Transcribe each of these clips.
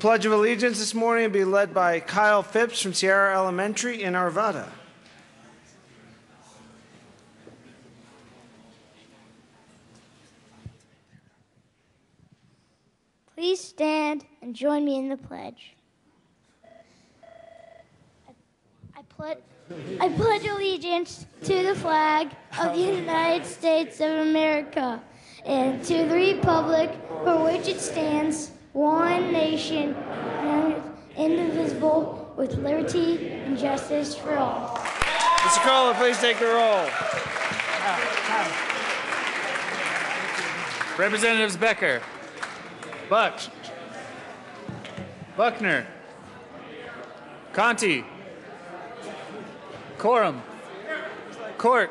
Pledge of Allegiance this morning will be led by Kyle Phipps from Sierra Elementary in Arvada. Please stand and join me in the pledge. I pledge allegiance to the flag of the United States of America and to the republic for which it stands, one nation, indivisible, with liberty and justice for all. Mr. Kohler, please take the roll. Representatives Becker, Buck, Buckner, Conti, Coram, Court,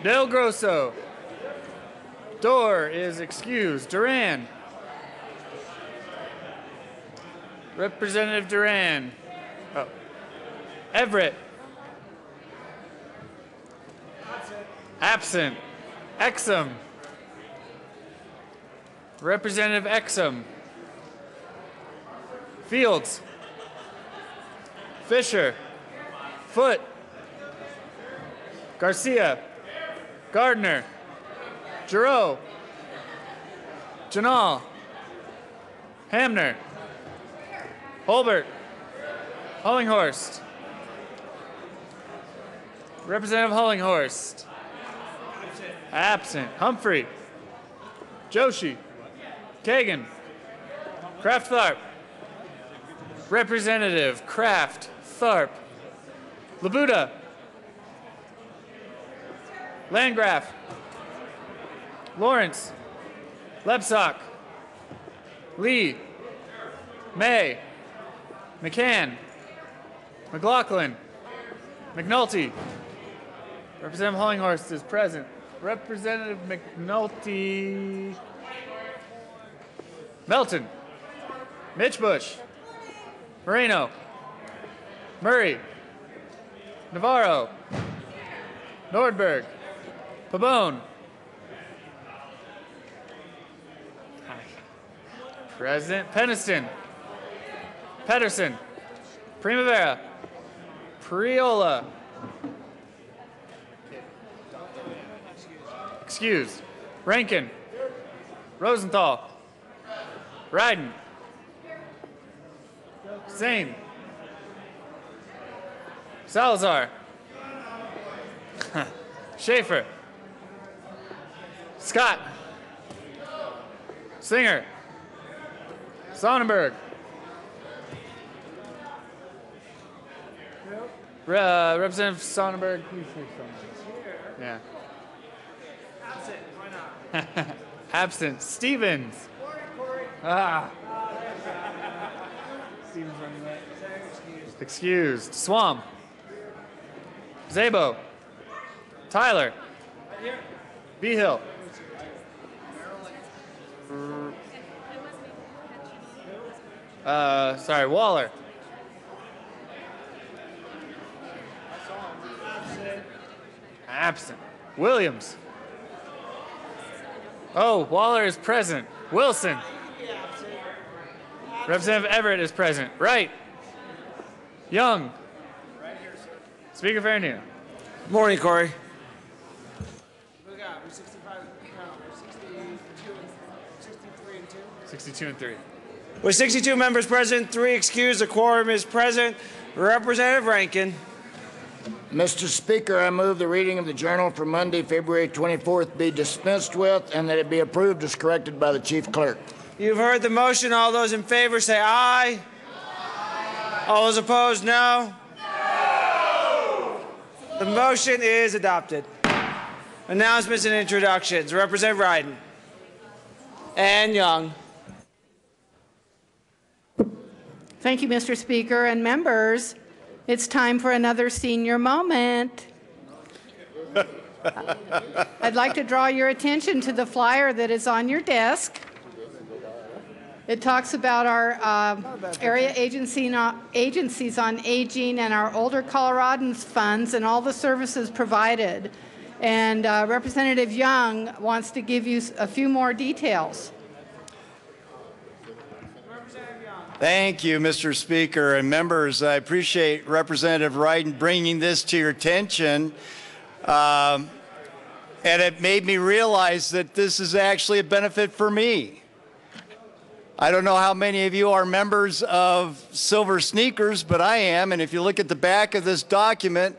Del Grosso, Dorr is excused, Duran, Representative Duran, Everett, absent, Exum, Representative Exum, Fields, Fisher, Foote, Garcia, Gardner, Giroux, Janal, Hamner, Holbert, Hollinghorst, Representative Hollinghorst, absent, Humphrey, Joshi, Kagan, Kraft Tharp, Representative Kraft Tharp, Labuda, Landgraf, Lawrence, Lebsock, Lee, May, McCann, McLaughlin, McNulty. Representative Hollinghorst is present. Representative McNulty, Melton, Mitch Bush, Moreno, Murray, Navarro, Nordberg, Pabon, President Peniston, Pedersen, Primavera, Priola, excused, Rankin, Rosenthal, Ryden, Zane, Salazar, Schaefer, Scott, Singer, Sonnenberg, Representative Sonnenberg. Yeah. Absent. Stevens. Stevens running late. Excused. Swam. Zabo. Tyler. Behill. Sorry, Waller. Absent. Williams. Oh, Waller is present. Wilson. Representative Everett is present. Wright. Young. Speaker Ferrandino. Morning, Corey. What we got? We're 65, 63 and 2? 62 and 3. With 62 members present, 3 excused, a quorum is present. Representative Rankin. Mr. Speaker, I move the reading of the Journal for Monday, February 24th be dispensed with and that it be approved as corrected by the Chief Clerk. You've heard the motion. All those in favor say aye. Aye. All those opposed, no. No. The motion is adopted. Announcements and introductions. Representative Ryden and Young. Thank you, Mr. Speaker and members. It's time for another senior moment. I'd like to draw your attention to the flyer that is on your desk. It talks about our area agencies on aging and our older Coloradans funds and all the services provided. And Representative Young wants to give you a few more details. Thank you, Mr. Speaker and members. I appreciate Representative Wright bringing this to your attention. And it made me realize that this is actually a benefit for me. I don't know how many of you are members of Silver Sneakers, but I am. And if you look at the back of this document,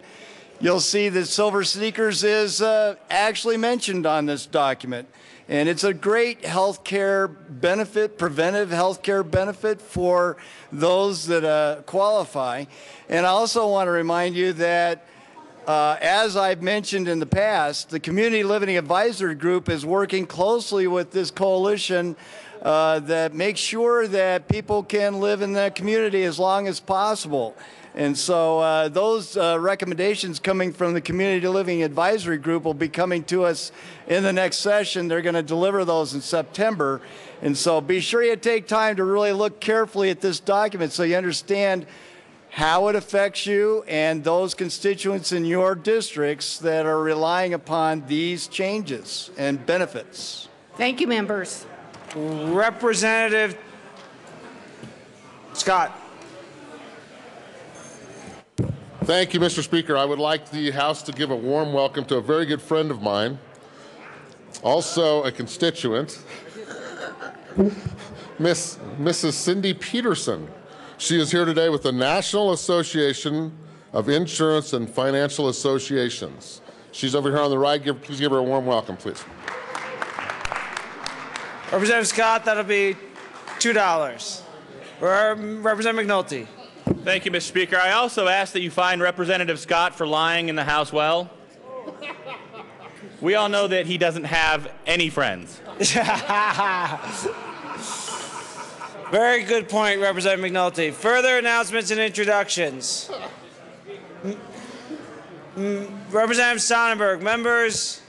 you'll see that Silver Sneakers is actually mentioned on this document. And it's a great health care benefit, preventive health care benefit for those that qualify. And I also want to remind you that as I've mentioned in the past, the Community Living Advisory Group is working closely with this coalition that makes sure that people can live in the community as long as possible. And so those recommendations coming from the Community Living Advisory Group will be coming to us in the next session. They're going to deliver those in September. And so be sure you take time to really look carefully at this document so you understand how it affects you and those constituents in your districts that are relying upon these changes and benefits. Thank you, members. Representative Scott. Thank you, Mr. Speaker. I would like the House to give a warm welcome to a very good friend of mine, also a constituent, Mrs. Cindy Peterson. She is here today with the National Association of Insurance and Financial Associations. She's over here on the right. Please give her a warm welcome, please. Representative Scott, that'll be $2. Representative McNulty. Thank you, Mr. Speaker. I also ask that you find Representative Scott for lying in the House well. We all know that he doesn't have any friends. Very good point, Representative McNulty. Further announcements and introductions. Representative Sonnenberg, members,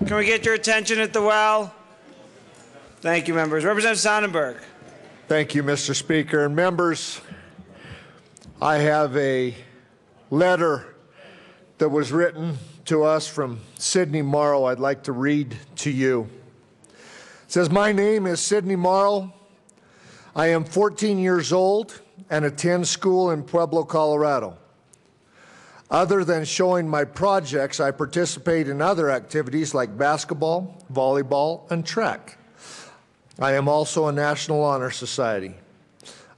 can we get your attention at the well? Thank you, members. Representative Sonnenberg. Thank you, Mr. Speaker. And members, I have a letter that was written to us from Sidney Morrow I'd like to read to you. It says, "My name is Sidney Morrow. I am 14 years old and attend school in Pueblo, Colorado. Other than showing my projects, I participate in other activities like basketball, volleyball, and track. I am also a National Honor Society.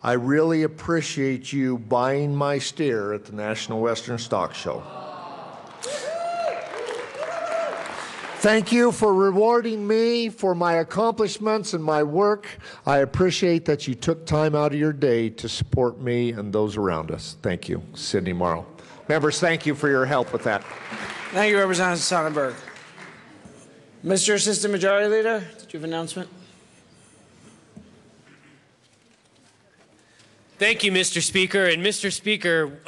I really appreciate you buying my steer at the National Western Stock Show. Thank you for rewarding me for my accomplishments and my work. I appreciate that you took time out of your day to support me and those around us. Thank you, Sidney Morrow." Members, thank you for your help with that. Thank you, Representative Sonnenberg. Mr. Assistant Majority Leader, did you have an announcement? Thank you, Mr. Speaker. And Mr. Speaker,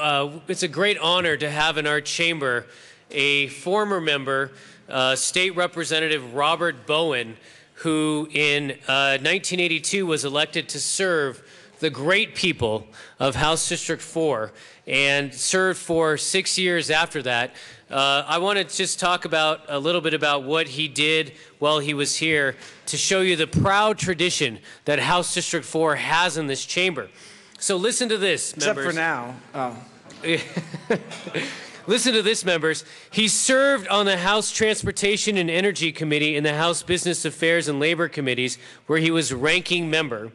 it's a great honor to have in our chamber a former member, State Representative Robert Bowen, who in 1982 was elected to serve the great people of House District 4 and served for 6 years after that. I want to just talk about a little bit about what he did while he was here to show you the proud tradition that House District 4 has in this chamber. So listen to this, members. Except for now. Oh. Listen to this, members. He served on the House Transportation and Energy Committee and the House Business Affairs and Labor Committees, where he was ranking member.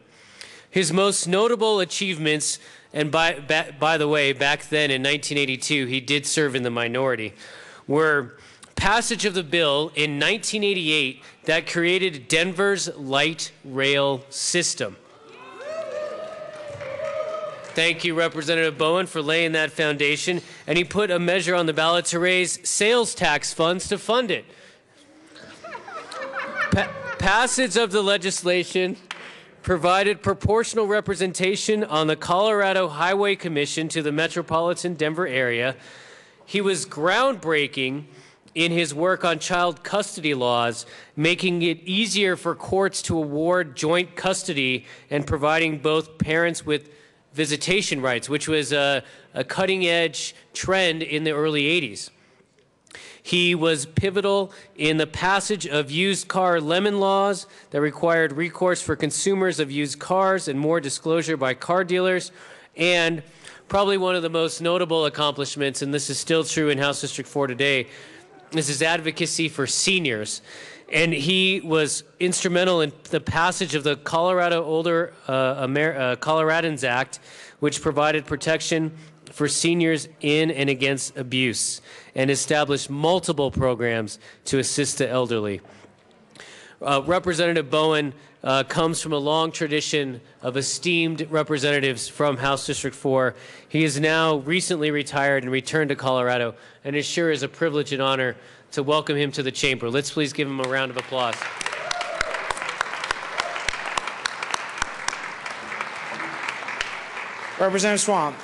His most notable achievements, and by the way, back then in 1982, he did serve in the minority, were passage of the bill in 1988 that created Denver's light rail system. Thank you, Representative Bowen, for laying that foundation. And he put a measure on the ballot to raise sales tax funds to fund it. Passage of the legislation provided proportional representation on the Colorado Highway Commission to the metropolitan Denver area. He was groundbreaking in his work on child custody laws, making it easier for courts to award joint custody and providing both parents with visitation rights, which was a cutting-edge trend in the early 80s. He was pivotal in the passage of used car lemon laws that required recourse for consumers of used cars and more disclosure by car dealers. And probably one of the most notable accomplishments, and this is still true in House District 4 today, is his advocacy for seniors. And he was instrumental in the passage of the Colorado Older Coloradans Act, which provided protection for seniors in and against abuse and established multiple programs to assist the elderly. Representative Bowen comes from a long tradition of esteemed representatives from House District 4. He is now recently retired and returned to Colorado, and it sure is a privilege and honor to welcome him to the chamber. Let's please give him a round of applause. Representative Swamp.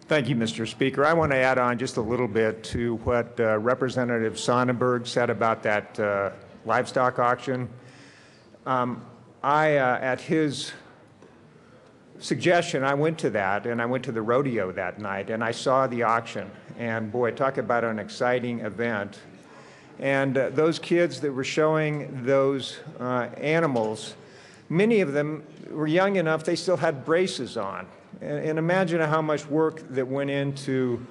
Thank you, Mr. Speaker. I want to add on just a little bit to what Representative Sonnenberg said about that livestock auction. At his suggestion, I went to that, and I went to the rodeo that night, and I saw the auction. And boy, talk about an exciting event. And those kids that were showing those animals, many of them were young enough, they still had braces on. And imagine how much work that went into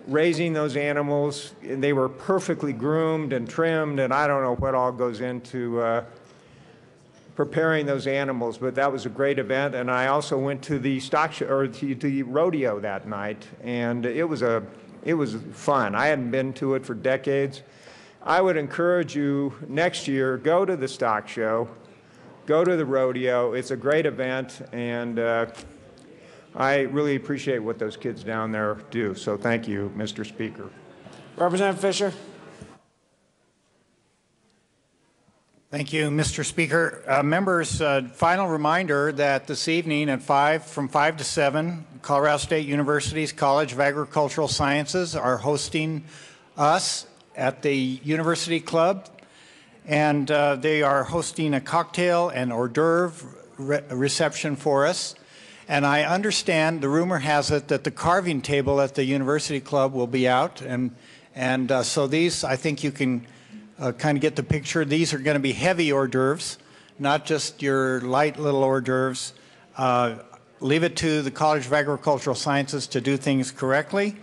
raising those animals. And they were perfectly groomed and trimmed, and I don't know what all goes into preparing those animals, but that was a great event. And I also went to the stock show, or the rodeo that night, and it was fun. I hadn't been to it for decades. I would encourage you next year, go to the stock show, go to the rodeo. It's a great event, and I really appreciate what those kids down there do. So thank you, Mr. Speaker. Representative Fisher. Thank you, Mr. Speaker. Members, final reminder that this evening at from 5 to 7, Colorado State University's College of Agricultural Sciences are hosting us at the University Club, and they are hosting a cocktail and hors d'oeuvre reception for us. And I understand, the rumor has it, that the carving table at the University Club will be out, and so these, I think you can kind of get the picture. These are going to be heavy hors d'oeuvres, not just your light little hors d'oeuvres. Leave it to the College of Agricultural Sciences to do things correctly.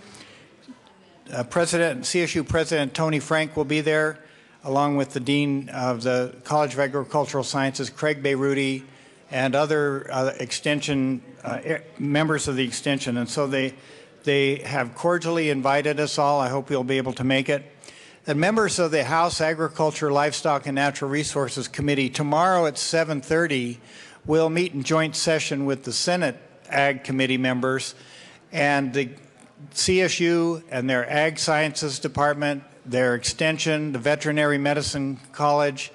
CSU President Tony Frank will be there, along with the Dean of the College of Agricultural Sciences, Craig Beyruti, and other extension members of the extension. And so they have cordially invited us all. I hope you'll be able to make it. And members of the House Agriculture, Livestock, and Natural Resources Committee, tomorrow at 7:30, we'll meet in joint session with the Senate Ag Committee members and the CSU and their Ag Sciences Department, their extension, the Veterinary Medicine College,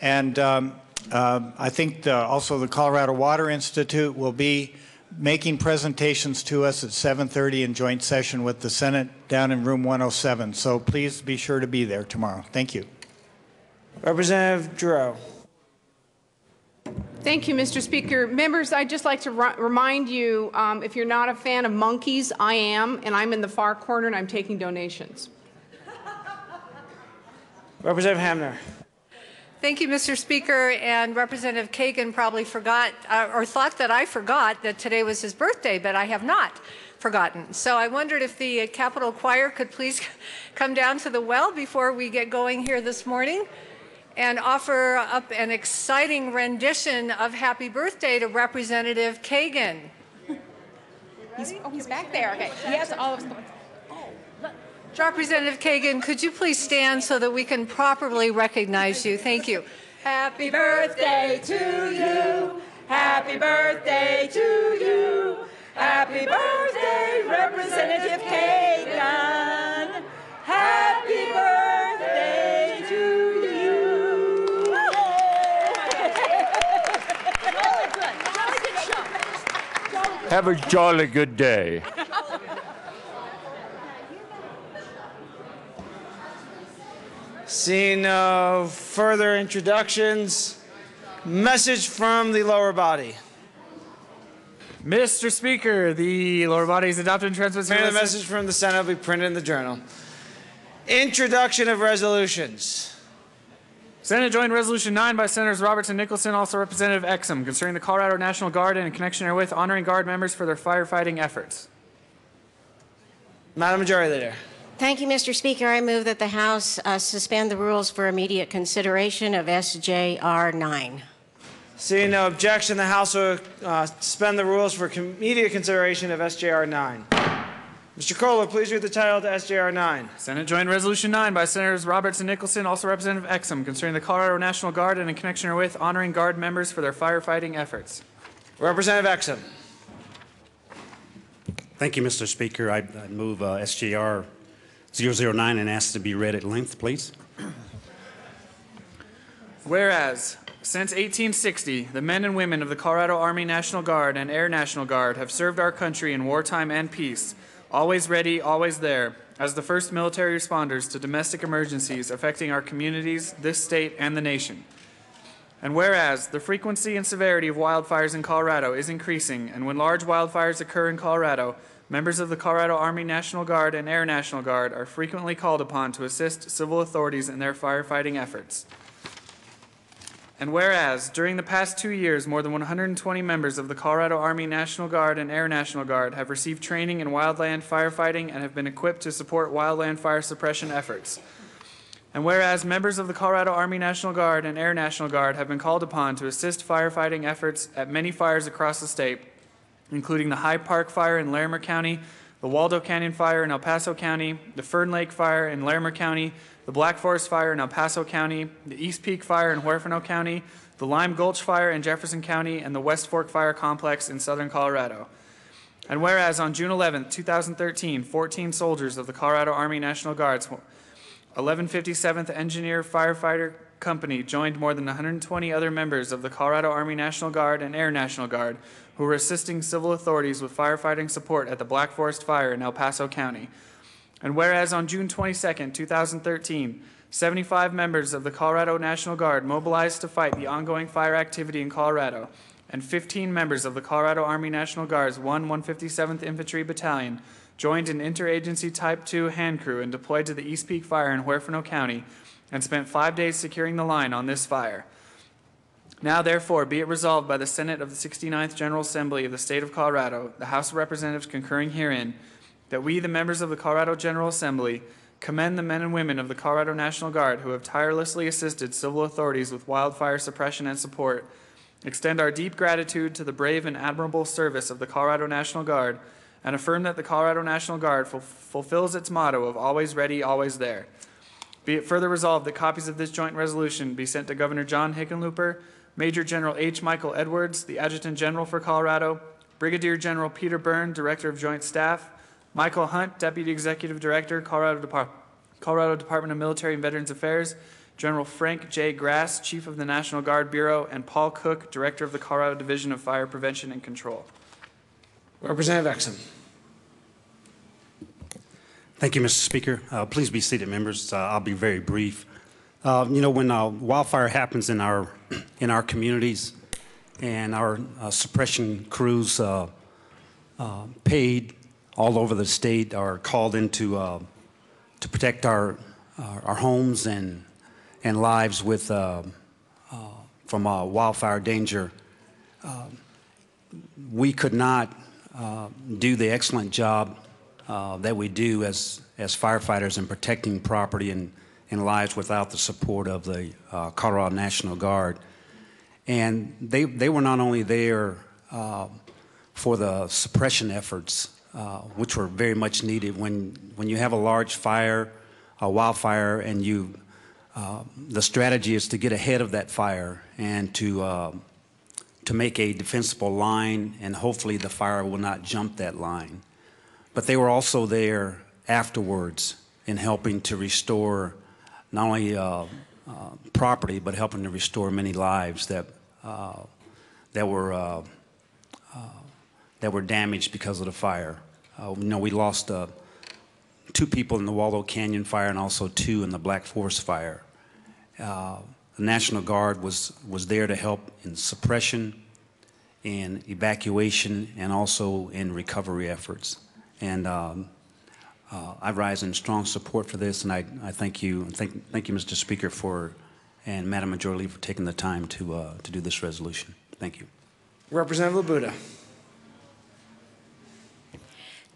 and I think also the Colorado Water Institute will be making presentations to us at 7:30 in joint session with the Senate down in room 107. So please be sure to be there tomorrow. Thank you. Representative Giroux. Thank you, Mr. Speaker. Members, I'd just like to remind you, if you're not a fan of monkeys, I am, and I'm in the far corner and I'm taking donations. Representative Hamner. Thank you, Mr. Speaker, and Representative Kagan probably forgot or thought that I forgot that today was his birthday, but I have not forgotten. So I wondered if the Capitol Choir could please come down to the well before we get going here this morning and offer up an exciting rendition of Happy Birthday to Representative Kagan. He's back there. Okay. He has all of his. Representative Kagan, could you please stand so that we can properly recognize you? Thank you. Happy birthday to you. Happy birthday to you. Happy birthday, Representative Kagan. Happy birthday to you. Have a jolly good day. Seeing no further introductions, message from the lower body. Mr. Speaker, the lower body is adopted and transmitted. The message from the Senate will be printed in the Journal. Introduction of resolutions. Senate Joint Resolution 9 by Senators Roberts and Nicholson, also Representative Exum, concerning the Colorado National Guard and in connection therewith honoring Guard members for their firefighting efforts. Madam Majority Leader. Thank you, Mr. Speaker. I move that the House suspend the rules for immediate consideration of SJR 9. Seeing no objection, the House will suspend the rules for immediate consideration of SJR 9. Mr. Kohler, please read the title to SJR 9. Senate Joint Resolution 9 by Senators Roberts and Nicholson, also Representative Exum, concerning the Colorado National Guard and in connection therewith honoring Guard members for their firefighting efforts. Representative Exum. Thank you, Mr. Speaker. I move SJR 009 and ask to be read at length, please. Whereas, since 1860, the men and women of the Colorado Army National Guard and Air National Guard have served our country in wartime and peace, always ready, always there, as the first military responders to domestic emergencies affecting our communities, this state, and the nation. And whereas the frequency and severity of wildfires in Colorado is increasing, and when large wildfires occur in Colorado, members of the Colorado Army National Guard and Air National Guard are frequently called upon to assist civil authorities in their firefighting efforts. And whereas, during the past 2 years, more than 120 members of the Colorado Army National Guard and Air National Guard have received training in wildland firefighting and have been equipped to support wildland fire suppression efforts. And whereas members of the Colorado Army National Guard and Air National Guard have been called upon to assist firefighting efforts at many fires across the state, including the Hyde Park Fire in Larimer County, the Waldo Canyon Fire in El Paso County, the Fern Lake Fire in Larimer County, the Black Forest Fire in El Paso County, the East Peak Fire in Huerfano County, the Lime Gulch Fire in Jefferson County, and the West Fork Fire Complex in southern Colorado. And whereas on June 11, 2013, 14 soldiers of the Colorado Army National Guard's 1157th Engineer Firefighter Company joined more than 120 other members of the Colorado Army National Guard and Air National Guard who were assisting civil authorities with firefighting support at the Black Forest Fire in El Paso County. And whereas on June 22, 2013, 75 members of the Colorado National Guard mobilized to fight the ongoing fire activity in Colorado, and 15 members of the Colorado Army National Guard's 157th Infantry Battalion joined an interagency Type 2 hand crew and deployed to the East Peak Fire in Huerfano County and spent 5 days securing the line on this fire. Now, therefore, be it resolved by the Senate of the 69th General Assembly of the State of Colorado, the House of Representatives concurring herein, that we, the members of the Colorado General Assembly, commend the men and women of the Colorado National Guard who have tirelessly assisted civil authorities with wildfire suppression and support, extend our deep gratitude to the brave and admirable service of the Colorado National Guard, and affirm that the Colorado National Guard fulfills its motto of always ready, always there. Be it further resolved that copies of this joint resolution be sent to Governor John Hickenlooper, Major General H. Michael Edwards, the Adjutant General for Colorado, Brigadier General Peter Byrne, Director of Joint Staff, Michael Hunt, Deputy Executive Director, Colorado Department of Military and Veterans Affairs, General Frank J. Grass, Chief of the National Guard Bureau, and Paul Cook, Director of the Colorado Division of Fire Prevention and Control. Representative Exum. Thank you, Mr. Speaker. Please be seated, members. I'll be very brief. You know, when wildfire happens in our communities and our suppression crews paid all over the state are called in to protect our homes and lives with from wildfire danger. We could not do the excellent job that we do as firefighters in protecting property and lives without the support of the Colorado National Guard. And they were not only there for the suppression efforts, which were very much needed. When you have a large fire, a wildfire, and the strategy is to get ahead of that fire and to make a defensible line, and hopefully the fire will not jump that line. But they were also there afterwards in helping to restore not only property, but helping to restore many lives that were damaged because of the fire. You know, we lost 2 people in the Waldo Canyon Fire and also 2 in the Black Forest Fire. The National Guard was there to help in suppression in evacuation and also in recovery efforts. And I rise in strong support for this, and I thank you, Mr. Speaker, and Madam Majority Leader for taking the time to do this resolution. Thank you. Representative Labuda.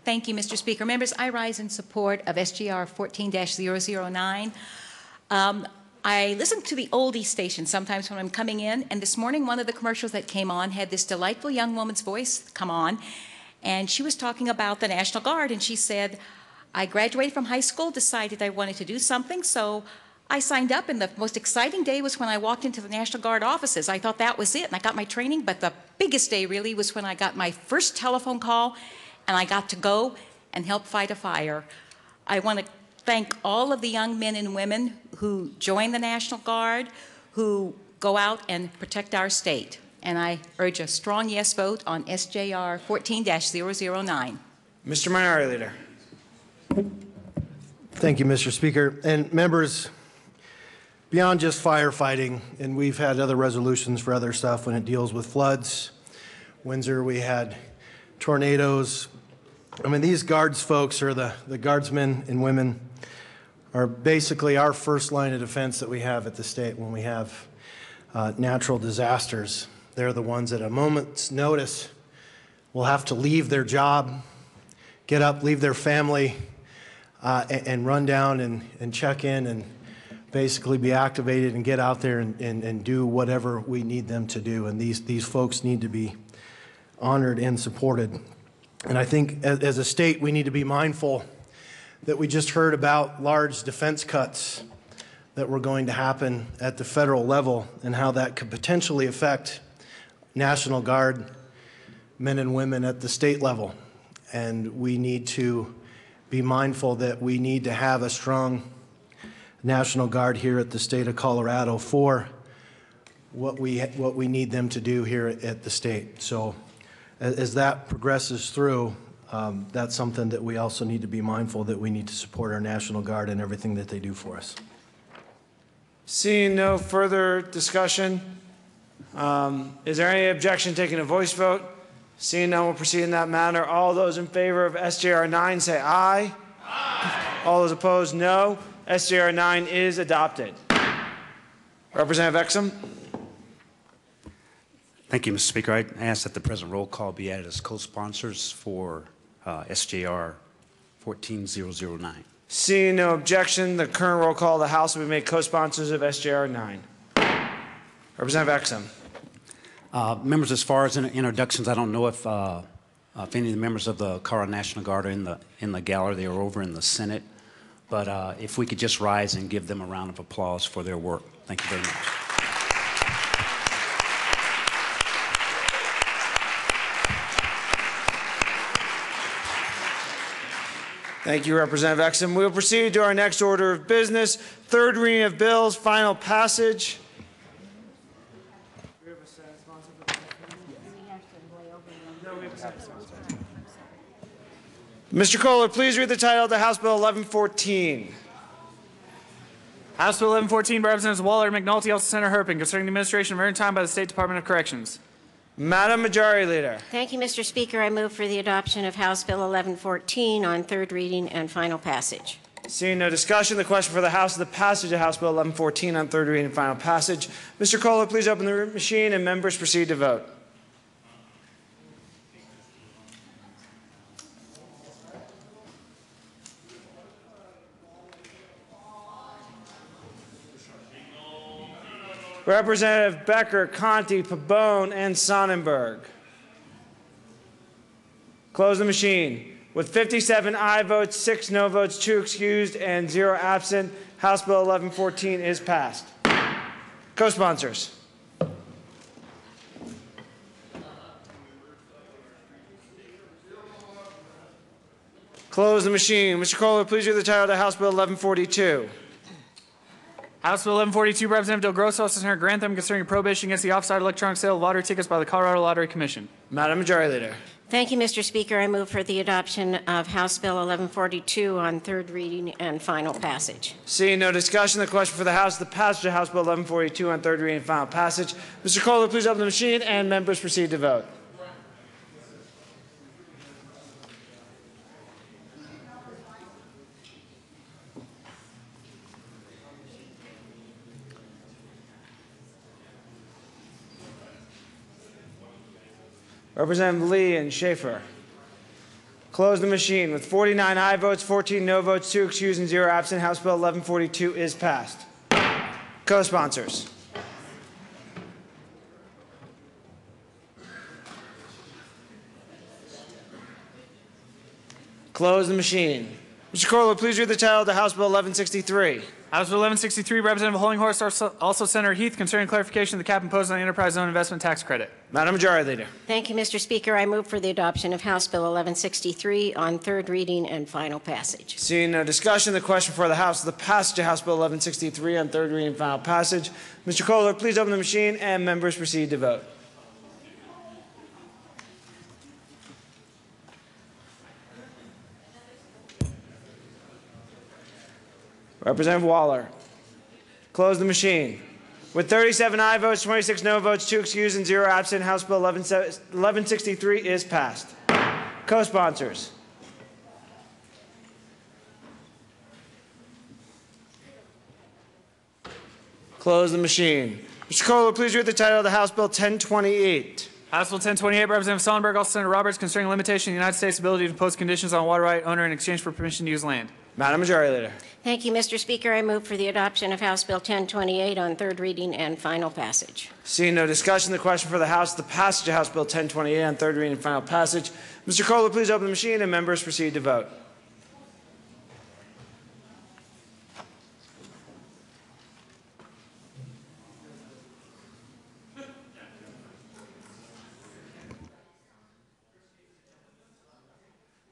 Thank you, Mr. Speaker. Members, I rise in support of SGR 14-009. I listen to the oldie station sometimes when I'm coming in, and this morning one of the commercials that came on had this delightful young woman's voice come on, and she was talking about the National Guard, and she said, I graduated from high school, decided I wanted to do something, so I signed up, and the most exciting day was when I walked into the National Guard offices. I thought that was it, and I got my training, but the biggest day really was when I got my first telephone call, and I got to go and help fight a fire. I want to thank all of the young men and women who join the National Guard, who go out and protect our state. And I urge a strong yes vote on SJR 14-009. Mr. Minority Leader. Thank you, Mr. Speaker. And members, beyond just firefighting, and we've had other resolutions for other stuff when it deals with floods. Windsor, we had tornadoes. I mean, these guards folks, or the guardsmen and women, are basically our first line of defense that we have at the state when we have natural disasters. They're the ones at a moment's notice will have to leave their job, get up, leave their family, and run down and check in and basically be activated and get out there and do whatever we need them to do. And these folks need to be honored and supported. And I think as a state, we need to be mindful that we just heard about large defense cuts that were going to happen at the federal level and how that could potentially affect National Guard men and women at the state level. And we need to be mindful that we need to have a strong National Guard here at the state of Colorado for what we need them to do here at the state. So as that progresses through, that's something that we also need to be mindful that we need to support our National Guard and everything that they do for us. Seeing no further discussion, is there any objection to taking a voice vote? Seeing none, we'll proceed in that manner. All those in favor of SJR 9 say aye. Aye. All those opposed, no. SJR 9 is adopted. Representative Exum. Thank you, Mr. Speaker. I ask that the present roll call be added as co-sponsors for SJR 14-009. Seeing no objection, the current roll call of the House will be made co-sponsors of SJR 9. Representative Exum. Members, as far as introductions, I don't know if any of the members of the Colorado National Guard are in the gallery. They are over in the Senate. But if we could just rise and give them a round of applause for their work. Thank you very much. Thank you, Representative Exum. We will proceed to our next order of business. Third reading of bills, final passage. Mr. Kohler, please read the title of the House Bill 1114. House Bill 1114 by Representatives Waller, McNulty, Elsa Senator Herpin, concerning the administration of earned time by the State Department of Corrections. Madam Majority Leader. Thank you, Mr. Speaker. I move for the adoption of House Bill 1114 on third reading and final passage. Seeing no discussion, the question for the House is the passage of House Bill 1114 on third reading and final passage. Mr. Kohler, please open the machine and members proceed to vote. Representative Becker, Conti, Pabon, and Sonnenberg. Close the machine. With 57 aye votes, 6 no votes, 2 excused, and 0 absent, House Bill 1114 is passed. Co-sponsors. Close the machine. Mr. Kohler, please read the title of the House Bill 1142. House Bill 1142, Representative Del Grosso, Senator Grantham, concerning prohibition against the offsite electronic sale of lottery tickets by the Colorado Lottery Commission. Madam Majority Leader. Thank you, Mr. Speaker. I move for the adoption of House Bill 1142 on third reading and final passage. Seeing no discussion, the question for the House is the passage of House Bill 1142 on third reading and final passage. Mr. Kohler, please open the machine, and members proceed to vote. Representative Lee and Schaefer. Close the machine. With 49 aye votes, 14 no votes, 2 excused, and 0 absent, House Bill 1142 is passed. Co-sponsors. Close the machine. Mr. Corlo, please read the title of the House Bill 1163. House Bill 1163, Representative Hollinghorst, also Senator Heath, concerning clarification of the cap imposed on the enterprise zone investment tax credit. Madam Majority Leader. Thank you, Mr. Speaker. I move for the adoption of House Bill 1163 on third reading and final passage. Seeing no discussion, the question for the House is the passage of House Bill 1163 on third reading and final passage. Mr. Kohler, please open the machine, and members proceed to vote. Representative Waller. Close the machine. With 37 aye votes, 26 no votes, 2 excused, and 0 absent, House Bill 1163 is passed. Co-sponsors. Close the machine. Mr. Kohler, please read the title of the House Bill 1028. House Bill 1028, Representative Sonneberg, also Senator Roberts, concerning limitation of the United States' ability to impose conditions on water right owner in exchange for permission to use land. Madam Majority Leader. Thank you, Mr. Speaker. I move for the adoption of House Bill 1028 on third reading and final passage. Seeing no discussion, the question for the House is the passage of House Bill 1028 on third reading and final passage. Mr. Kohler, please open the machine, and members proceed to vote.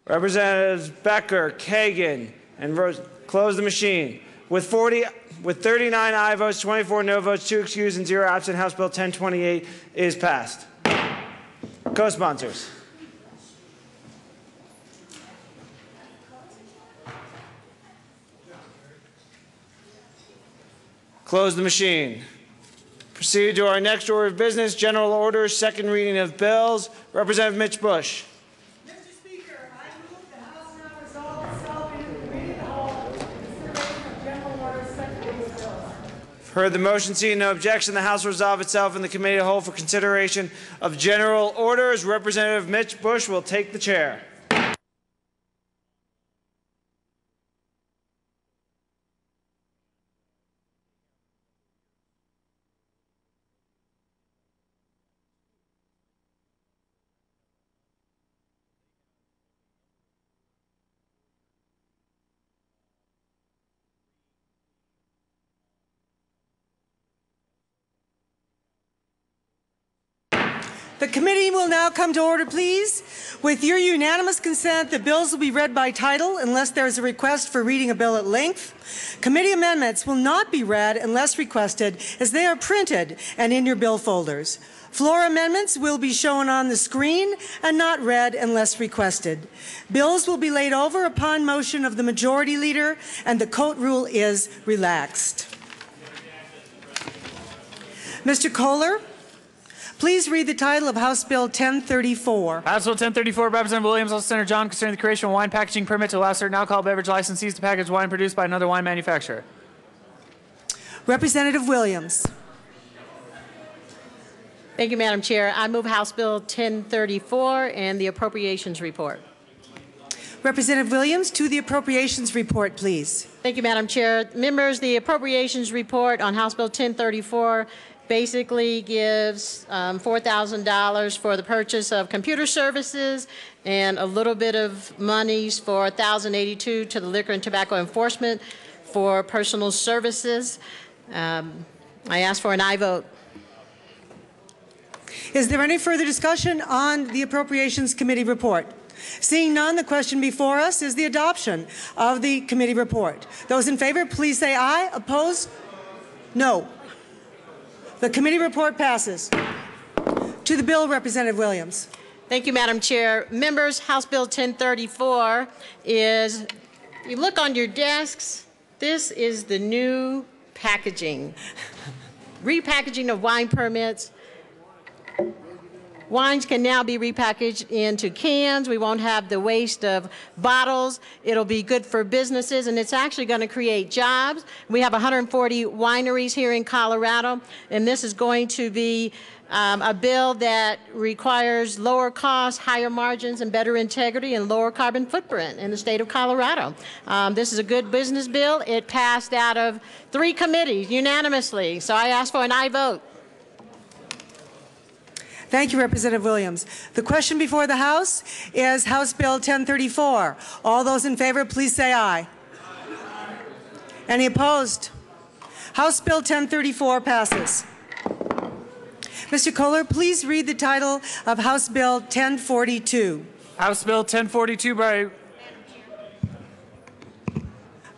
Representatives Becker, Kagan, and Rose, close the machine. With 39 aye votes, 24 no votes, 2 excused, and 0 absent, House Bill 1028 is passed. Co-sponsors. Close the machine. Proceed to our next order of business, general orders, second reading of bills. Representative Mitch Bush. Heard the motion, seeing no objection, the House will resolve itself in the committee of the whole for consideration of general orders. Representative Mitch Bush will take the chair. The committee will now come to order, please. With your unanimous consent, the bills will be read by title unless there is a request for reading a bill at length. Committee amendments will not be read unless requested, as they are printed and in your bill folders. Floor amendments will be shown on the screen and not read unless requested. Bills will be laid over upon motion of the Majority Leader, and the coat rule is relaxed. Mr. Kohler, please read the title of House Bill 1034. House Bill 1034, Representative Williams, also Senator John, concerning the creation of a wine packaging permit to allow certain alcohol beverage licensees to package wine produced by another wine manufacturer. Representative Williams. Thank you, Madam Chair. I move House Bill 1034 and the Appropriations Report. Representative Williams, to the Appropriations Report, please. Thank you, Madam Chair. Members, the Appropriations Report on House Bill 1034 basically gives $4,000 for the purchase of computer services and a little bit of monies for $1,082 to the Liquor and Tobacco Enforcement for personal services. I ask for an aye vote. Is there any further discussion on the Appropriations Committee report? Seeing none, the question before us is the adoption of the committee report. Those in favor, please say aye. Opposed? No. The committee report passes. To the bill, Representative Williams. Thank you, Madam Chair. Members, House Bill 1034 is, you look on your desks, this is the new packaging. Repackaging of wine permits. Wines can now be repackaged into cans. We won't have the waste of bottles. It'll be good for businesses, and it's actually going to create jobs. We have 140 wineries here in Colorado, and this is going to be a bill that requires lower costs, higher margins, and better integrity and lower carbon footprint in the state of Colorado. This is a good business bill. It passed out of 3 committees unanimously, so I ask for an aye vote. Thank you, Representative Williams. The question before the House is House Bill 1034. All those in favor, please say aye. Any opposed? House Bill 1034 passes. Mr. Kohler, please read the title of House Bill 1042. House Bill 1042 by...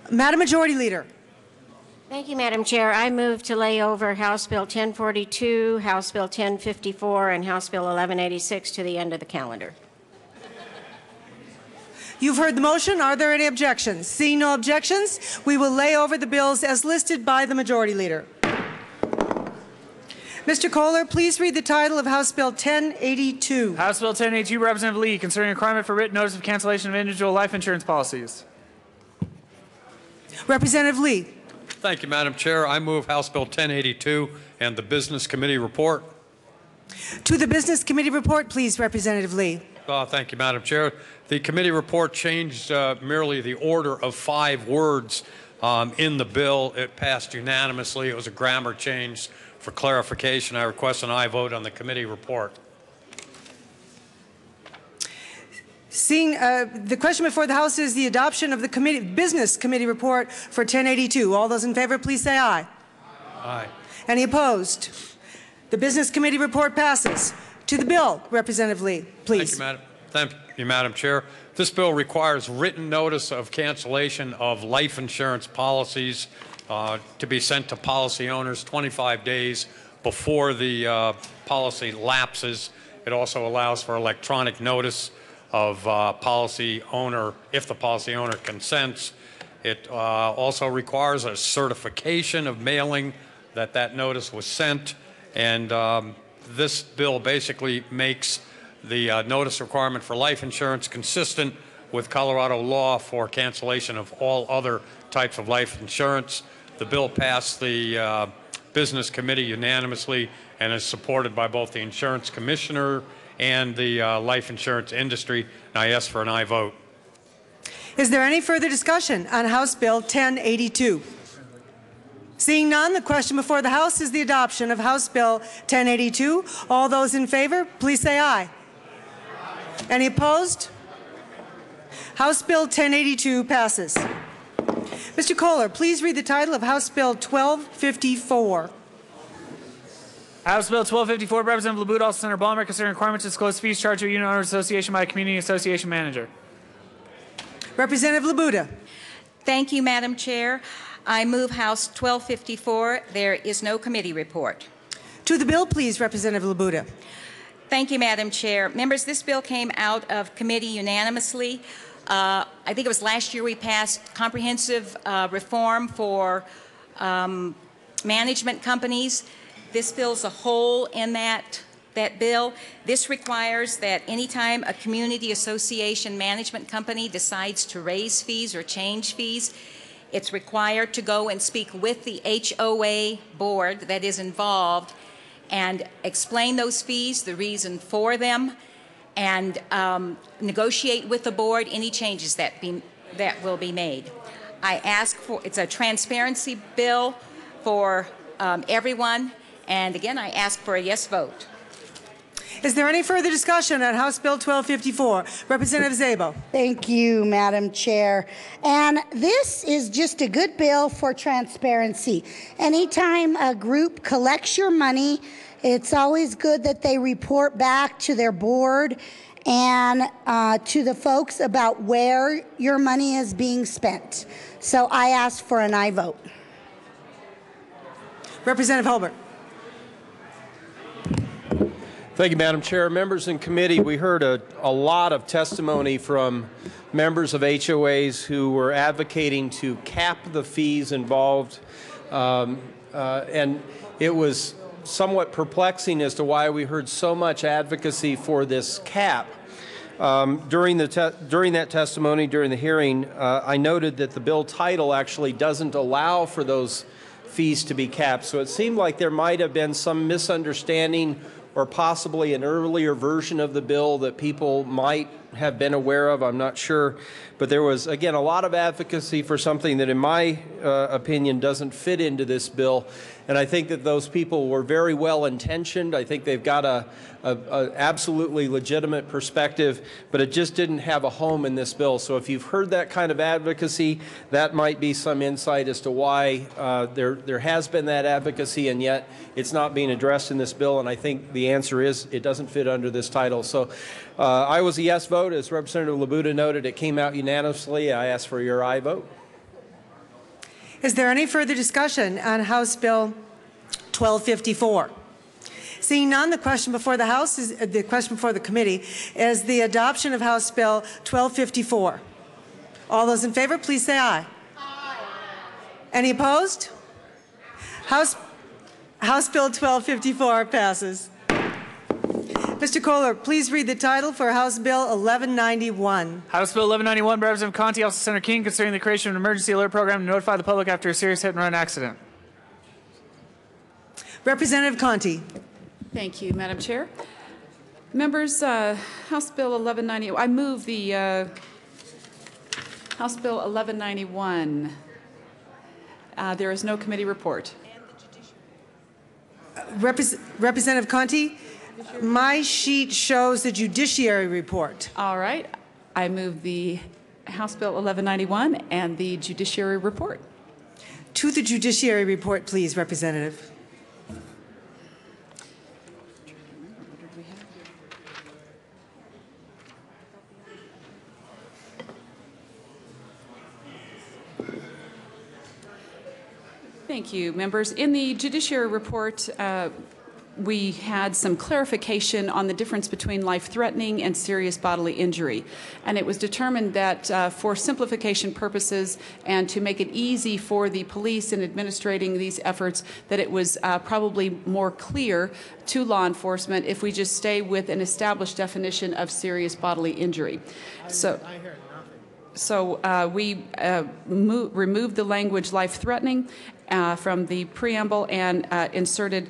Madam Majority Leader. Thank you, Madam Chair. I move to lay over House Bill 1042, House Bill 1054, and House Bill 1186 to the end of the calendar. You've heard the motion. Are there any objections? Seeing no objections, we will lay over the bills as listed by the Majority Leader. Mr. Kohler, please read the title of House Bill 1082. House Bill 1082, Representative Lee, concerning a requirement for written notice of cancellation of individual life insurance policies. Representative Lee. Thank you, Madam Chair. I move House Bill 1082 and the Business Committee report. To the Business Committee report, please, Representative Lee. Thank you, Madam Chair. The committee report changed merely the order of 5 words in the bill. It passed unanimously. It was a grammar change. For clarification, I request an aye vote on the committee report. Seeing the question before the House is the adoption of the Business Committee report for 1082. All those in favor, please say aye. Aye. Any opposed? The Business Committee report passes. To the bill, Representative Lee, please. Thank you, Madam Chair. This bill requires written notice of cancellation of life insurance policies to be sent to policy owners 25 days before the policy lapses. It also allows for electronic notice of policy owner if the policy owner consents. It also requires a certification of mailing that notice was sent, and this bill basically makes the notice requirement for life insurance consistent with Colorado law for cancellation of all other types of life insurance. The bill passed the Business Committee unanimously and is supported by both the Insurance Commissioner and the life insurance industry, and I ask for an aye vote. Is there any further discussion on House Bill 1082? Seeing none, the question before the House is the adoption of House Bill 1082. All those in favor, please say aye. Any opposed? House Bill 1082 passes. Mr. Kohler, please read the title of House Bill 1254. House Bill 1254, Representative LaBuda, also Senator Ballmer, concerning requirements to disclose fees charged to a unit owner association by a community association manager. Representative LaBuda. Thank you, Madam Chair. I move House 1254. There is no committee report. To the bill, please, Representative LaBuda. Thank you, Madam Chair. Members, this bill came out of committee unanimously. I think it was last year we passed comprehensive reform for management companies. This fills a hole in that bill. This requires that anytime a community association management company decides to raise fees or change fees, it's required to go and speak with the HOA board that is involved and explain those fees, the reason for them, and negotiate with the board any changes that will be made. I ask for, it's a transparency bill for everyone, and again, I ask for a yes vote. Is there any further discussion on House Bill 1254? Representative Szabo. Thank you, Madam Chair. And this is just a good bill for transparency. Anytime a group collects your money, it's always good that they report back to their board and to the folks about where your money is being spent. So I ask for an aye vote. Representative Holbert. Thank you, Madam Chair. Members in committee, we heard a lot of testimony from members of HOAs who were advocating to cap the fees involved, and it was somewhat perplexing as to why we heard so much advocacy for this cap. During that testimony, during the hearing, I noted that the bill title actually doesn't allow for those fees to be capped, so it seemed like there might have been some misunderstanding or possibly an earlier version of the bill that people might have been aware of. I'm not sure. But there was, again, a lot of advocacy for something that, in my opinion, doesn't fit into this bill. And I think that those people were very well intentioned. I think they've got a absolutely legitimate perspective, but it just didn't have a home in this bill. So if you've heard that kind of advocacy, that might be some insight as to why there has been that advocacy, and yet it's not being addressed in this bill. And I think the answer is it doesn't fit under this title. So I was a yes vote. As Representative Labuda noted, it came out unanimously. I ask for your aye vote. Is there any further discussion on House Bill 1254? Seeing none, the question before the House is the question before the committee is the adoption of House Bill 1254. All those in favor, please say aye. Aye. Any opposed? House Bill 1254 passes. Mr. Kohler, please read the title for House Bill 1191. House Bill 1191 by Representative Conti, also Senator King, concerning the creation of an emergency alert program to notify the public after a serious hit-and-run accident. Representative Conti. Thank you, Madam Chair. Members, House Bill 1190. I move the House Bill 1191. There is no committee report. Representative Conti, my sheet shows the judiciary report. All right. I move the House Bill 1191 and the judiciary report. To the judiciary report, please, Representative. Thank you, members. In the judiciary report, we had some clarification on the difference between life-threatening and serious bodily injury. And it was determined that for simplification purposes and to make it easy for the police in administrating these efforts, that it was probably more clear to law enforcement if we just stay with an established definition of serious bodily injury. So we removed the language life-threatening from the preamble and inserted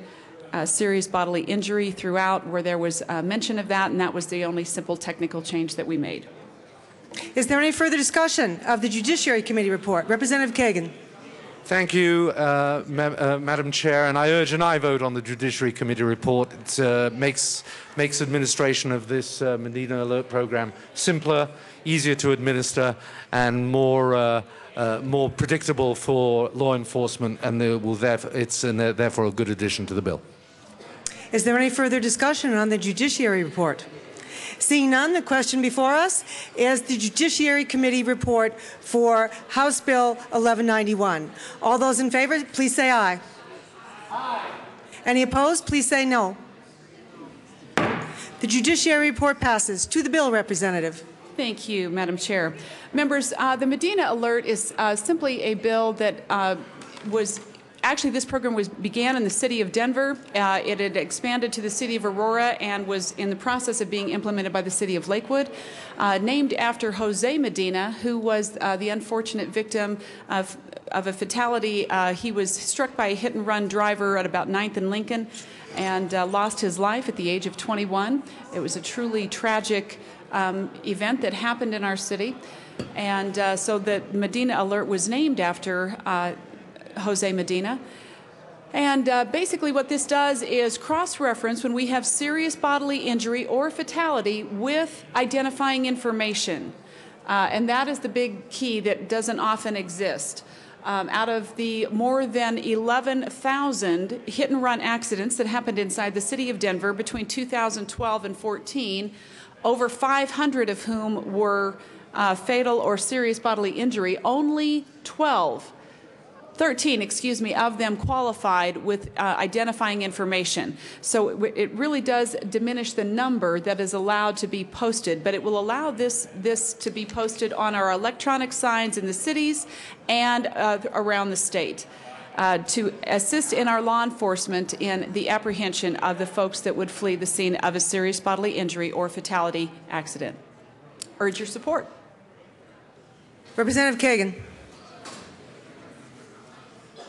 serious bodily injury throughout where there was mention of that, and that was the only simple technical change that we made. Is there any further discussion of the Judiciary Committee report? Representative Kagan. Thank you, Madam Chair, and I urge an aye vote on the Judiciary Committee report. It makes administration of this Medina Alert Program simpler, easier to administer, and more predictable for law enforcement, and it's therefore a good addition to the bill. Is there any further discussion on the Judiciary report? Seeing none, the question before us is the Judiciary Committee report for House Bill 1191. All those in favor, please say aye. Aye. Any opposed, please say no. The Judiciary report passes. To the bill, Representative. Thank you, Madam Chair. Members, the Medina Alert is simply a bill that was actually, this program began in the city of Denver. It had expanded to the city of Aurora and was in the process of being implemented by the city of Lakewood. Named after Jose Medina, who was the unfortunate victim of a fatality. He was struck by a hit-and-run driver at about 9th and Lincoln and lost his life at the age of 21. It was a truly tragic event that happened in our city. And so the Medina Alert was named after Jose Medina. And basically what this does is cross-reference when we have serious bodily injury or fatality with identifying information. And that is the big key that doesn't often exist. Out of the more than 11,000 hit-and-run accidents that happened inside the city of Denver between 2012 and 14, over 500 of whom were fatal or serious bodily injury, only 12 13, excuse me, of them qualified with identifying information. So it really does diminish the number that is allowed to be posted, but it will allow this to be posted on our electronic signs in the cities and around the state to assist in our law enforcement in the apprehension of the folks that would flee the scene of a serious bodily injury or fatality accident. Urge your support. Representative Kagan.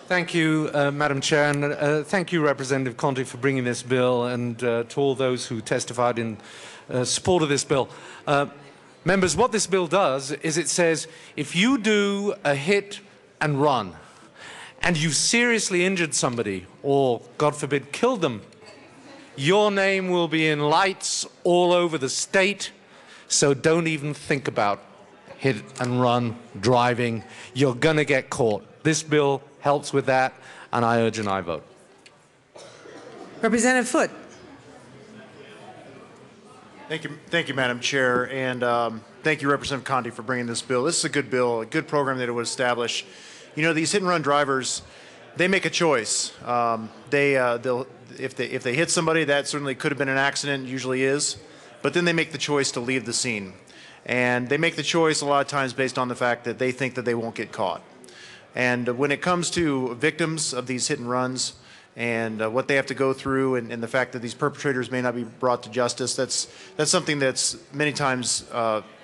Thank you, Madam Chair, and thank you, Representative Conte, for bringing this bill, and to all those who testified in support of this bill. Members, what this bill does is it says if you do a hit and run and you seriously injured somebody or, God forbid, killed them, your name will be in lights all over the state, so don't even think about hit and run driving. You're going to get caught. This bill helps with that, and I urge an aye vote. Representative Foote. Thank you, Madam Chair, and thank you, Representative Conte, for bringing this bill. This is a good bill, a good program that it would establish. You know, these hit-and-run drivers, they make a choice. If they hit somebody, that certainly could have been an accident, usually is, but then they make the choice to leave the scene. And they make the choice a lot of times based on the fact that they think that they won't get caught. And when it comes to victims of these hit and runs and what they have to go through and the fact that these perpetrators may not be brought to justice, that's something that's many times,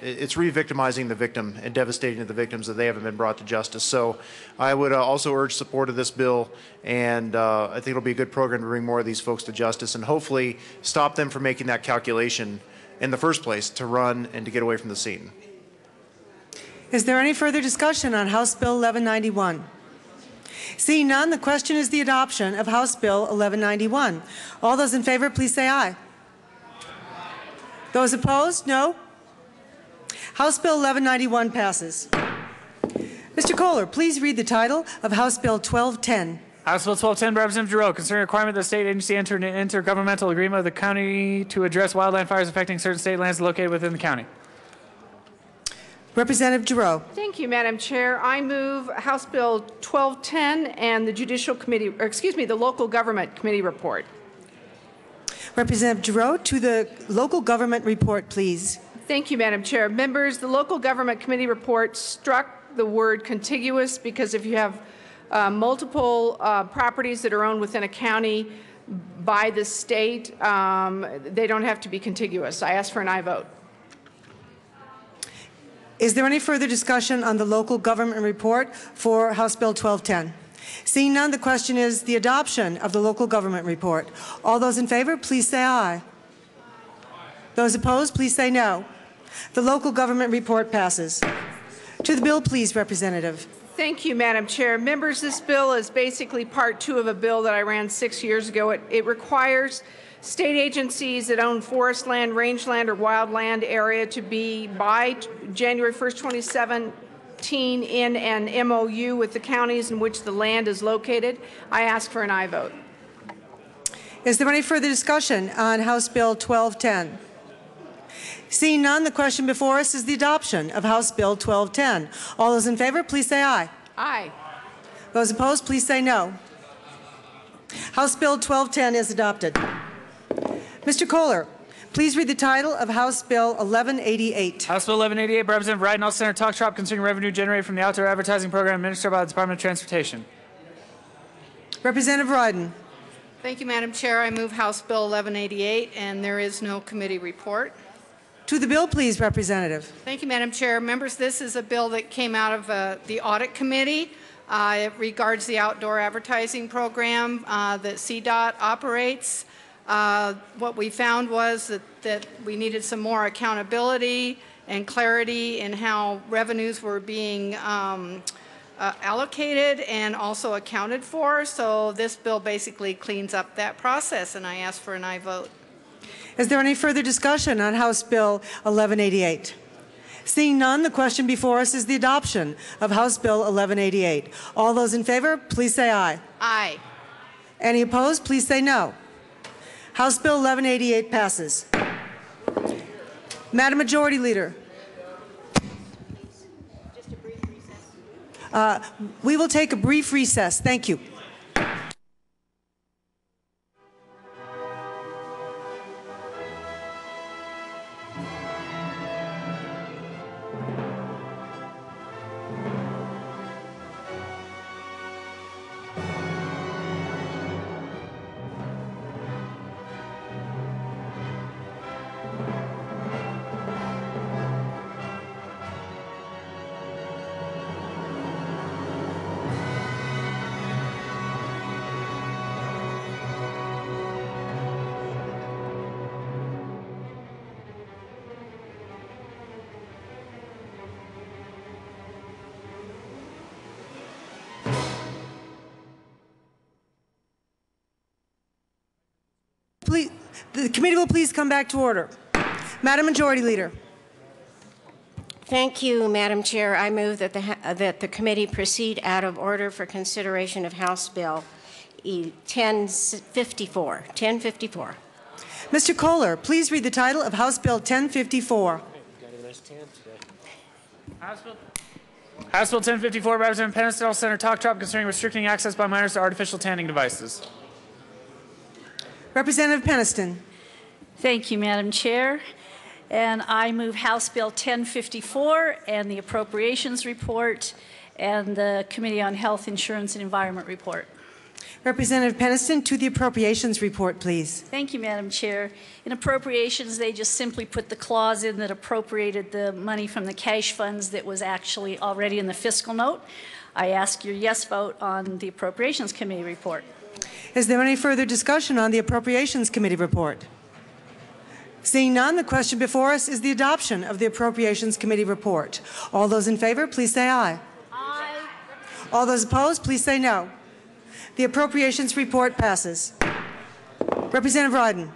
it's re-victimizing the victim and devastating to the victims that they haven't been brought to justice. So I would also urge support of this bill, and I think it'll be a good program to bring more of these folks to justice and hopefully stop them from making that calculation in the first place to run and to get away from the scene. Is there any further discussion on House Bill 1191? Seeing none, the question is the adoption of House Bill 1191. All those in favor, please say aye. Those opposed, no. House Bill 1191 passes. Mr. Kohler, please read the title of House Bill 1210. House Bill 1210, Representative Giroux, concerning requirement that the state agency enter an intergovernmental agreement with the county to address wildland fires affecting certain state lands located within the county. Representative Giroux. Thank you, Madam Chair. I move House Bill 1210 and the Judicial Committee, or excuse me, the Local Government Committee report. Representative Giroux, to the Local Government report, please. Thank you, Madam Chair. Members, the Local Government Committee report struck the word contiguous because if you have multiple properties that are owned within a county by the state, they don't have to be contiguous. I ask for an aye vote. Is there any further discussion on the local government report for House Bill 1210? Seeing none, the question is the adoption of the local government report. All those in favor, please say aye. Those opposed, please say no. The local government report passes. To the bill, please, Representative. Thank you, Madam Chair. Members, this bill is basically part 2 of a bill that I ran 6 years ago. It requires state agencies that own forest land, rangeland, or wildland area to be, by January 1st, 2017, in an MOU with the counties in which the land is located. I ask for an aye vote. Is there any further discussion on House Bill 1210? Seeing none, the question before us is the adoption of House Bill 1210. All those in favor, please say aye. Aye. Those opposed, please say no. House Bill 1210 is adopted. Mr. Kohler, please read the title of House Bill 1188. House Bill 1188, Representative Rydell Center Talk Shop concerning revenue generated from the outdoor advertising program administered by the Department of Transportation. Representative Rydell. Thank you, Madam Chair. I move House Bill 1188, and there is no committee report. To the bill, please, Representative. Thank you, Madam Chair. Members, this is a bill that came out of the Audit Committee. It regards the outdoor advertising program that CDOT operates. What we found was that we needed some more accountability and clarity in how revenues were being allocated and also accounted for. So this bill basically cleans up that process, and I ask for an aye vote. Is there any further discussion on House Bill 1188? Seeing none, the question before us is the adoption of House Bill 1188. All those in favor, please say aye. Aye. Any opposed, please say no. House Bill 1188 passes. Madam Majority Leader. We will take a brief recess. Thank you. Please, the committee will please come back to order. Madam Majority Leader. Thank you, Madam Chair. I move that the committee proceed out of order for consideration of House Bill 1054. Mr. Kohler, please read the title of House Bill 1054. House Bill 1054, Representative Penniston, Senator Talk Chop concerning restricting access by minors to artificial tanning devices. Representative Penniston. Thank you, Madam Chair. And I move House Bill 1054 and the Appropriations Report and the Committee on Health, Insurance, and Environment Report. Representative Penniston, to the Appropriations Report, please. Thank you, Madam Chair. In Appropriations, they just simply put the clause in that appropriated the money from the cash funds that was actually already in the fiscal note. I ask your yes vote on the Appropriations Committee report. Is there any further discussion on the Appropriations Committee report? Seeing none, the question before us is the adoption of the Appropriations Committee report. All those in favor, please say aye. Aye. All those opposed, please say no. The Appropriations report passes. Representative Rodden.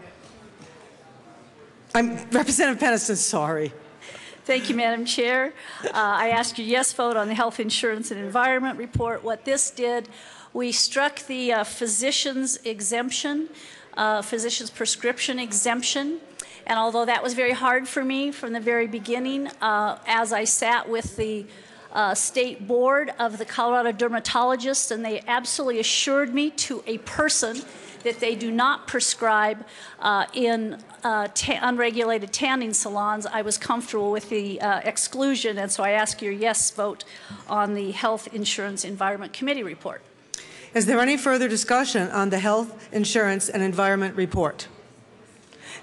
Representative Penniston, sorry. Thank you, Madam Chair. I ask your yes vote on the Health, Insurance, and Environment report. What this did, we struck the physician's exemption, physician's prescription exemption. And although that was very hard for me from the very beginning, as I sat with the state board of the Colorado dermatologists, and they absolutely assured me to a person that they do not prescribe in unregulated tanning salons, I was comfortable with the exclusion, and so I ask your yes vote on the Health, Insurance, Environment Committee report. Is there any further discussion on the Health, Insurance, and Environment report?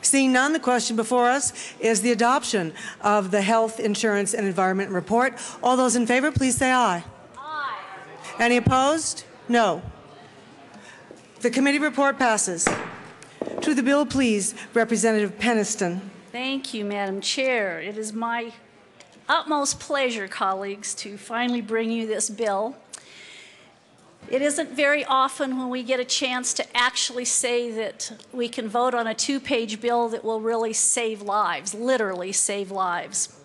Seeing none, the question before us is the adoption of the Health, Insurance, and Environment report. All those in favor, please say aye. Aye. Any opposed? No. The committee report passes. To the bill, please, Representative Penniston. Thank you, Madam Chair. It is my utmost pleasure, colleagues, to finally bring you this bill. It isn't very often when we get a chance to actually say that we can vote on a two-page bill that will really save lives, literally save lives.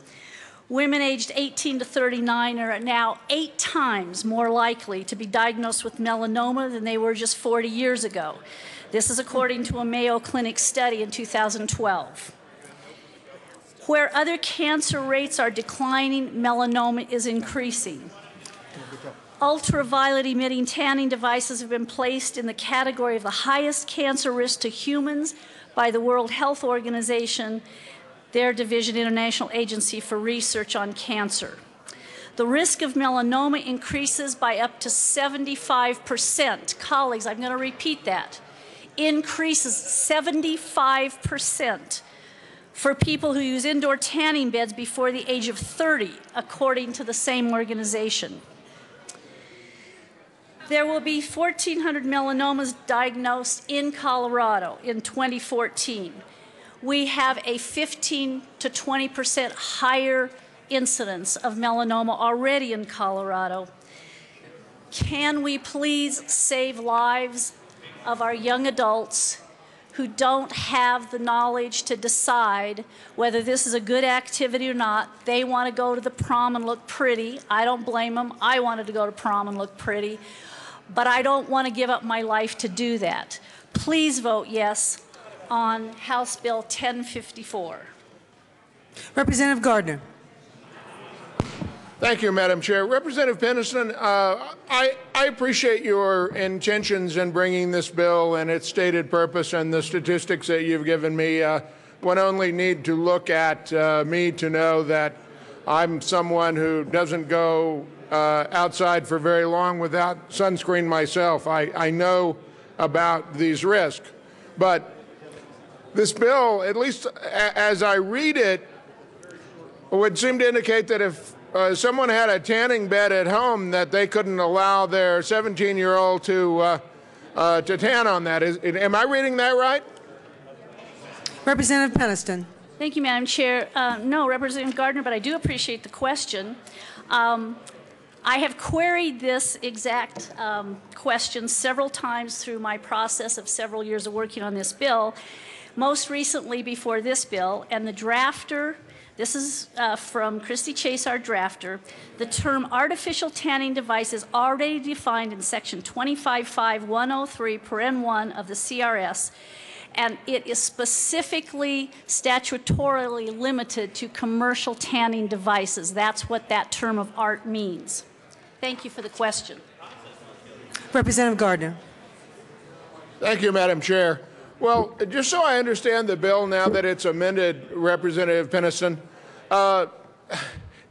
Women aged 18 to 39 are now 8 times more likely to be diagnosed with melanoma than they were just 40 years ago. This is according to a Mayo Clinic study in 2012. Where other cancer rates are declining, melanoma is increasing. Ultraviolet emitting tanning devices have been placed in the category of the highest cancer risk to humans by the World Health Organization, their division International Agency for Research on Cancer. The risk of melanoma increases by up to 75%. Colleagues, I'm going to repeat that. Increases 75% for people who use indoor tanning beds before the age of 30, according to the same organization. There will be 1,400 melanomas diagnosed in Colorado in 2014. We have a 15 to 20% higher incidence of melanoma already in Colorado. Can we please save lives of our young adults who don't have the knowledge to decide whether this is a good activity or not? They want to go to the prom and look pretty. I don't blame them. I wanted to go to prom and look pretty. But I don't want to give up my life to do that. Please vote yes on House Bill 1054. Representative Gardner. Thank you, Madam Chair. Representative Peniston, I appreciate your intentions in bringing this bill and its stated purpose, and the statistics that you've given me. One only need to look at me to know that I'm someone who doesn't go outside for very long without sunscreen myself. I know about these risks. But this bill, at least as I read it, would seem to indicate that if someone had a tanning bed at home, that they couldn't allow their 17-year-old to tan on that. Am I reading that right? Representative Peniston. Thank you, Madam Chair. No, Representative Gardner, but I do appreciate the question. I have queried this exact question several times through my process of several years of working on this bill, most recently before this bill, and the drafter, this is from Christy Chase, our drafter, the term artificial tanning device is already defined in section 255103, paren 1 of the CRS, and it is specifically statutorily limited to commercial tanning devices. That's what that term of art means. Thank you for the question. Representative Gardner. Thank you, Madam Chair. Well, just so I understand the bill now that it's amended, Representative Peniston,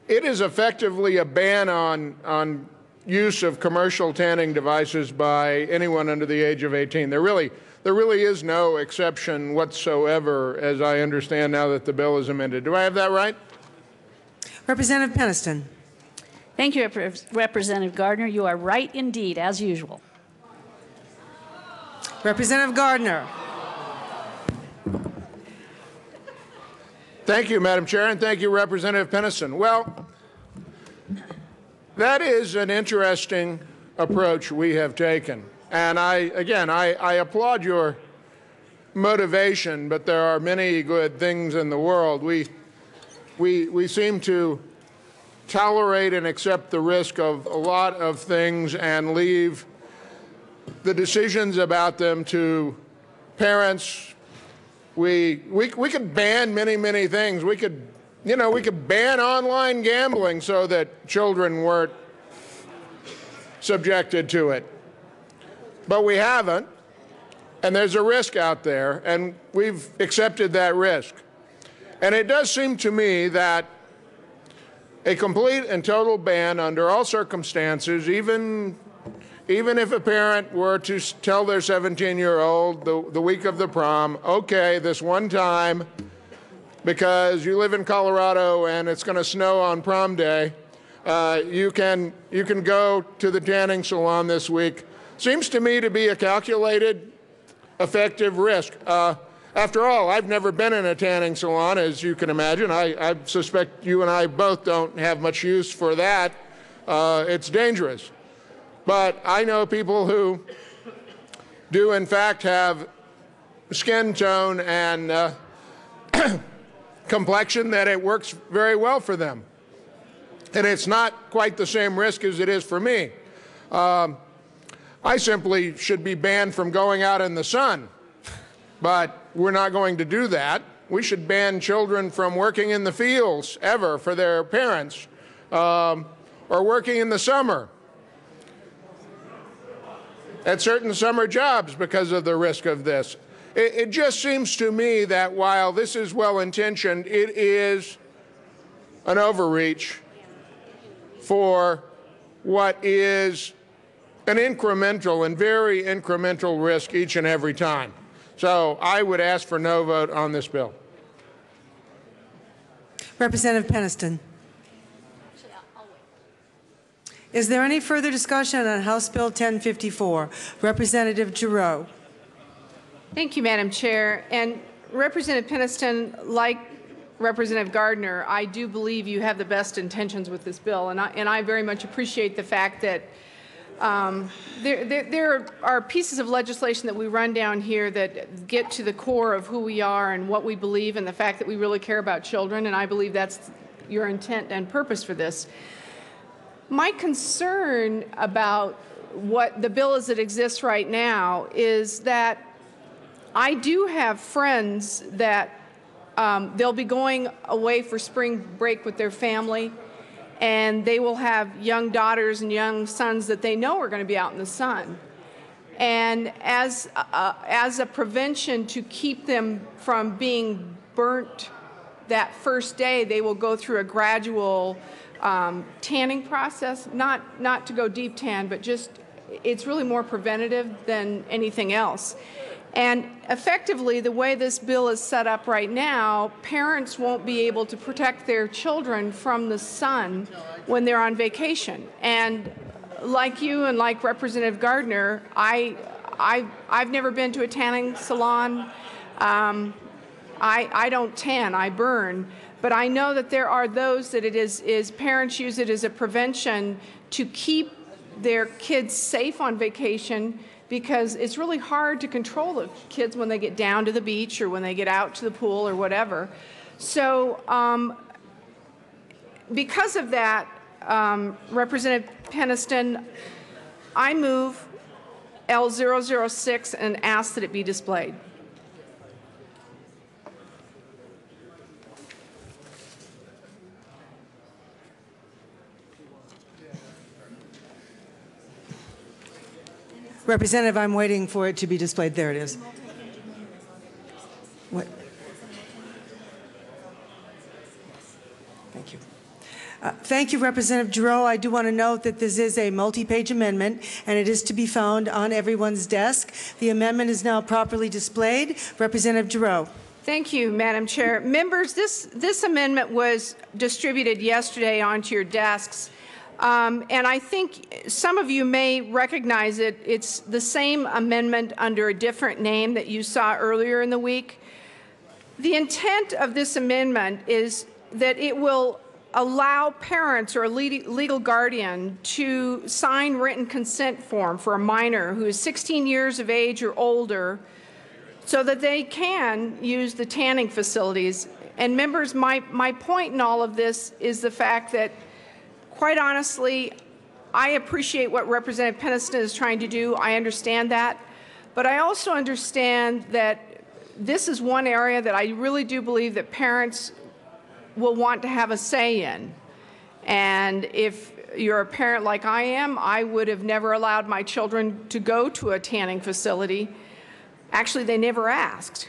it is effectively a ban on use of commercial tanning devices by anyone under the age of 18. There really is no exception whatsoever, as I understand now that the bill is amended. Do I have that right? Representative Peniston. Thank you, Representative Gardner. You are right indeed, as usual. Representative Gardner. Thank you, Madam Chair, and thank you, Representative Peniston. Well, that is an interesting approach we have taken. And I applaud your motivation, but there are many good things in the world. We seem to tolerate and accept the risk of a lot of things and leave the decisions about them to parents. We could ban many things. We could ban online gambling so that children weren't subjected to it. But we haven't, and there's a risk out there, and we've accepted that risk. And it does seem to me that a complete and total ban under all circumstances, even if a parent were to tell their 17-year-old the week of the prom, okay, this one time, because you live in Colorado and it's going to snow on prom day, you can go to the tanning salon this week, seems to me to be a calculated, effective risk. After all, I've never been in a tanning salon, as you can imagine. I suspect you and I both don't have much use for that. It's dangerous. But I know people who do, in fact, have skin tone and complexion that it works very well for them. And it's not quite the same risk as it is for me. I simply should be banned from going out in the sun. But we're not going to do that. We should ban children from working in the fields ever for their parents, or working in the summer at certain summer jobs because of the risk of this. It just seems to me that while this is well-intentioned, it is an overreach for what is an incremental and very incremental risk each and every time. So I would ask for no vote on this bill. Representative Peniston. Is there any further discussion on House Bill 1054? Representative Giroux. Thank you, Madam Chair. And Representative Peniston, like Representative Gardner, I do believe you have the best intentions with this bill, and I very much appreciate the fact that there are pieces of legislation that we run down here that get to the core of who we are and what we believe and the fact that we really care about children, and I believe that's your intent and purpose for this. My concern about what the bill as it exists right now is that I do have friends that they'll be going away for spring break with their family, and they will have young daughters and young sons that they know are going to be out in the sun. And as a prevention to keep them from being burnt that first day, they will go through a gradual tanning process, not to go deep tan, but just it's really more preventative than anything else. And effectively, the way this bill is set up right now, parents won't be able to protect their children from the sun when they're on vacation. And like you and like Representative Gardner, I've never been to a tanning salon. I don't tan, I burn. But I know that there are those that parents use it as a prevention to keep their kids safe on vacation, because it's really hard to control the kids when they get down to the beach or when they get out to the pool or whatever. So because of that, Representative Peniston, I move L006 and ask that it be displayed. Representative, I'm waiting for it to be displayed. There it is. What? Thank you. Thank you, Representative Giroux. I do want to note that this is a multi-page amendment, and it is to be found on everyone's desk. The amendment is now properly displayed. Representative Giroux. Thank you, Madam Chair. Members, this amendment was distributed yesterday onto your desks. And I think some of you may recognize it. It's the same amendment under a different name that you saw earlier in the week. The intent of this amendment is that it will allow parents or a legal guardian to sign written consent form for a minor who is 16 years of age or older so that they can use the tanning facilities. And members, my point in all of this is the fact that, quite honestly, I appreciate what Representative Peniston is trying to do. I understand that. But I also understand that this is one area that I really do believe that parents will want to have a say in. And if you're a parent like I am, I would have never allowed my children to go to a tanning facility. Actually, they never asked.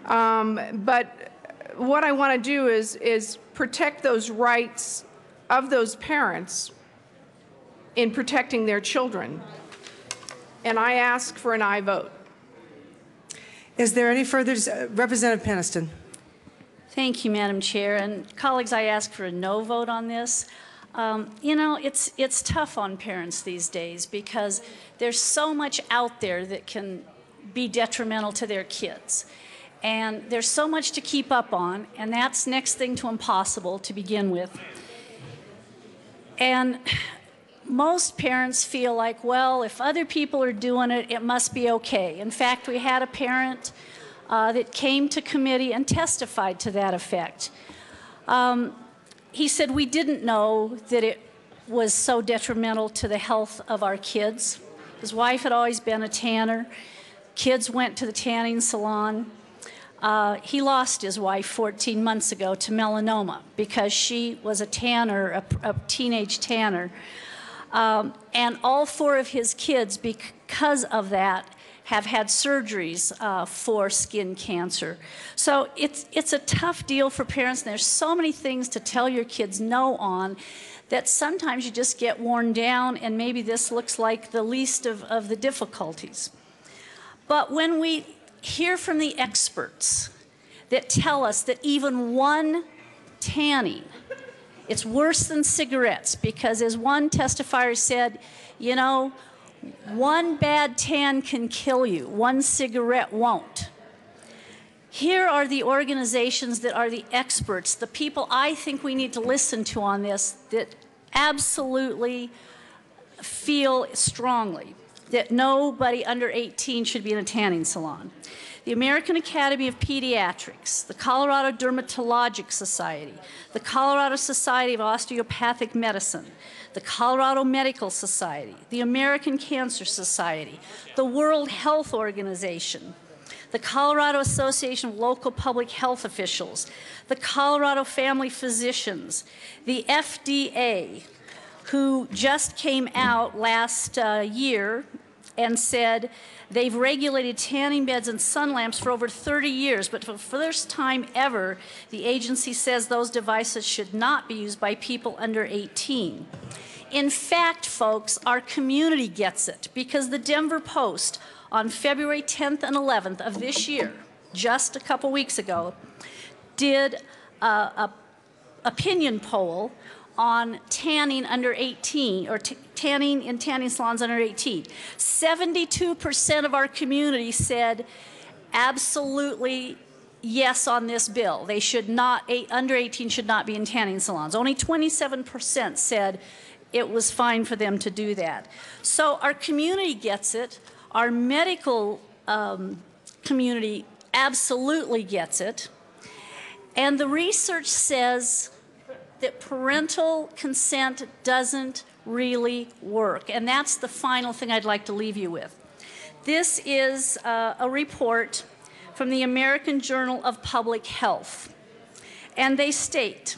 But what I want to do is protect those rights of those parents in protecting their children. And I ask for an aye vote. Is there any further? Representative Peniston. Thank you, Madam Chair. And colleagues, I ask for a no vote on this. You know, it's tough on parents these days because there's so much out there that can be detrimental to their kids. And there's so much to keep up on, and that's next thing to impossible to begin with. And most parents feel like, well, if other people are doing it, it must be okay. In fact, we had a parent that came to committee and testified to that effect. He said, we didn't know that it was so detrimental to the health of our kids. His wife had always been a tanner. Kids went to the tanning salon. He lost his wife 14 months ago to melanoma because she was a tanner, a teenage tanner. And all 4 of his kids, because of that, have had surgeries for skin cancer. So it's a tough deal for parents, and there's so many things to tell your kids no on that sometimes you just get worn down, and maybe this looks like the least of the difficulties. But when we hear from the experts that tell us that even one tanning, it's worse than cigarettes, because as one testifier said, you know, one bad tan can kill you, one cigarette won't. Here are the organizations that are the experts, the people I think we need to listen to on this, that absolutely feel strongly that nobody under 18 should be in a tanning salon. The American Academy of Pediatrics, the Colorado Dermatologic Society, the Colorado Society of Osteopathic Medicine, the Colorado Medical Society, the American Cancer Society, the World Health Organization, the Colorado Association of Local Public Health Officials, the Colorado Family Physicians, the FDA, who just came out last year and said they've regulated tanning beds and sun lamps for over 30 years, but for the first time ever, the agency says those devices should not be used by people under 18. In fact, folks, our community gets it, because the Denver Post on February 10th and 11th of this year, just a couple weeks ago, did an opinion poll on tanning under 18, or tanning in tanning salons under 18. 72% of our community said absolutely yes on this bill. They should not, under 18 should not be in tanning salons. Only 27% said it was fine for them to do that. So our community gets it. Our medical community absolutely gets it. And the research says that parental consent doesn't really work. And that's the final thing I'd like to leave you with. This is a report from the American Journal of Public Health. And they state,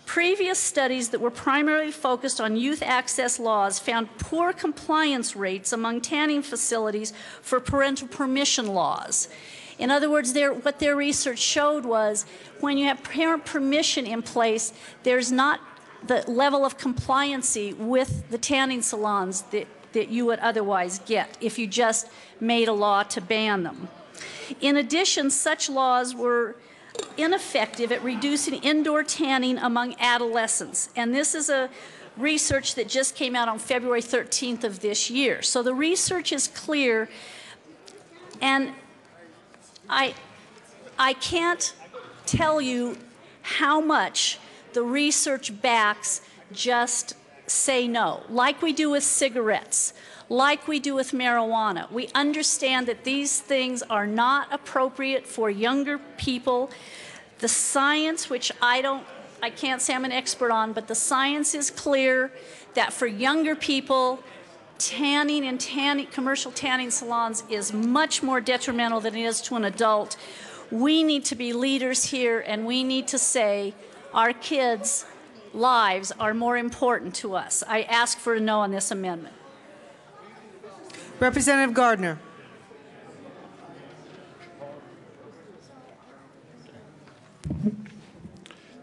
previous studies that were primarily focused on youth access laws found poor compliance rates among tanning facilities for parental permission laws. In other words, what their research showed was when you have parent permission in place, there's not the level of compliancy with the tanning salons that you would otherwise get if you just made a law to ban them. In addition, such laws were ineffective at reducing indoor tanning among adolescents. And this is a research that just came out on February 13th of this year. So the research is clear, and I can't tell you how much the research backs just say no, like we do with cigarettes, like we do with marijuana. We understand that these things are not appropriate for younger people. The science, which I can't say I'm an expert on, but the science is clear that for younger people, tanning in commercial tanning salons is much more detrimental than it is to an adult. We need to be leaders here, and we need to say our kids' lives are more important to us. I ask for a no on this amendment. Representative Gardner.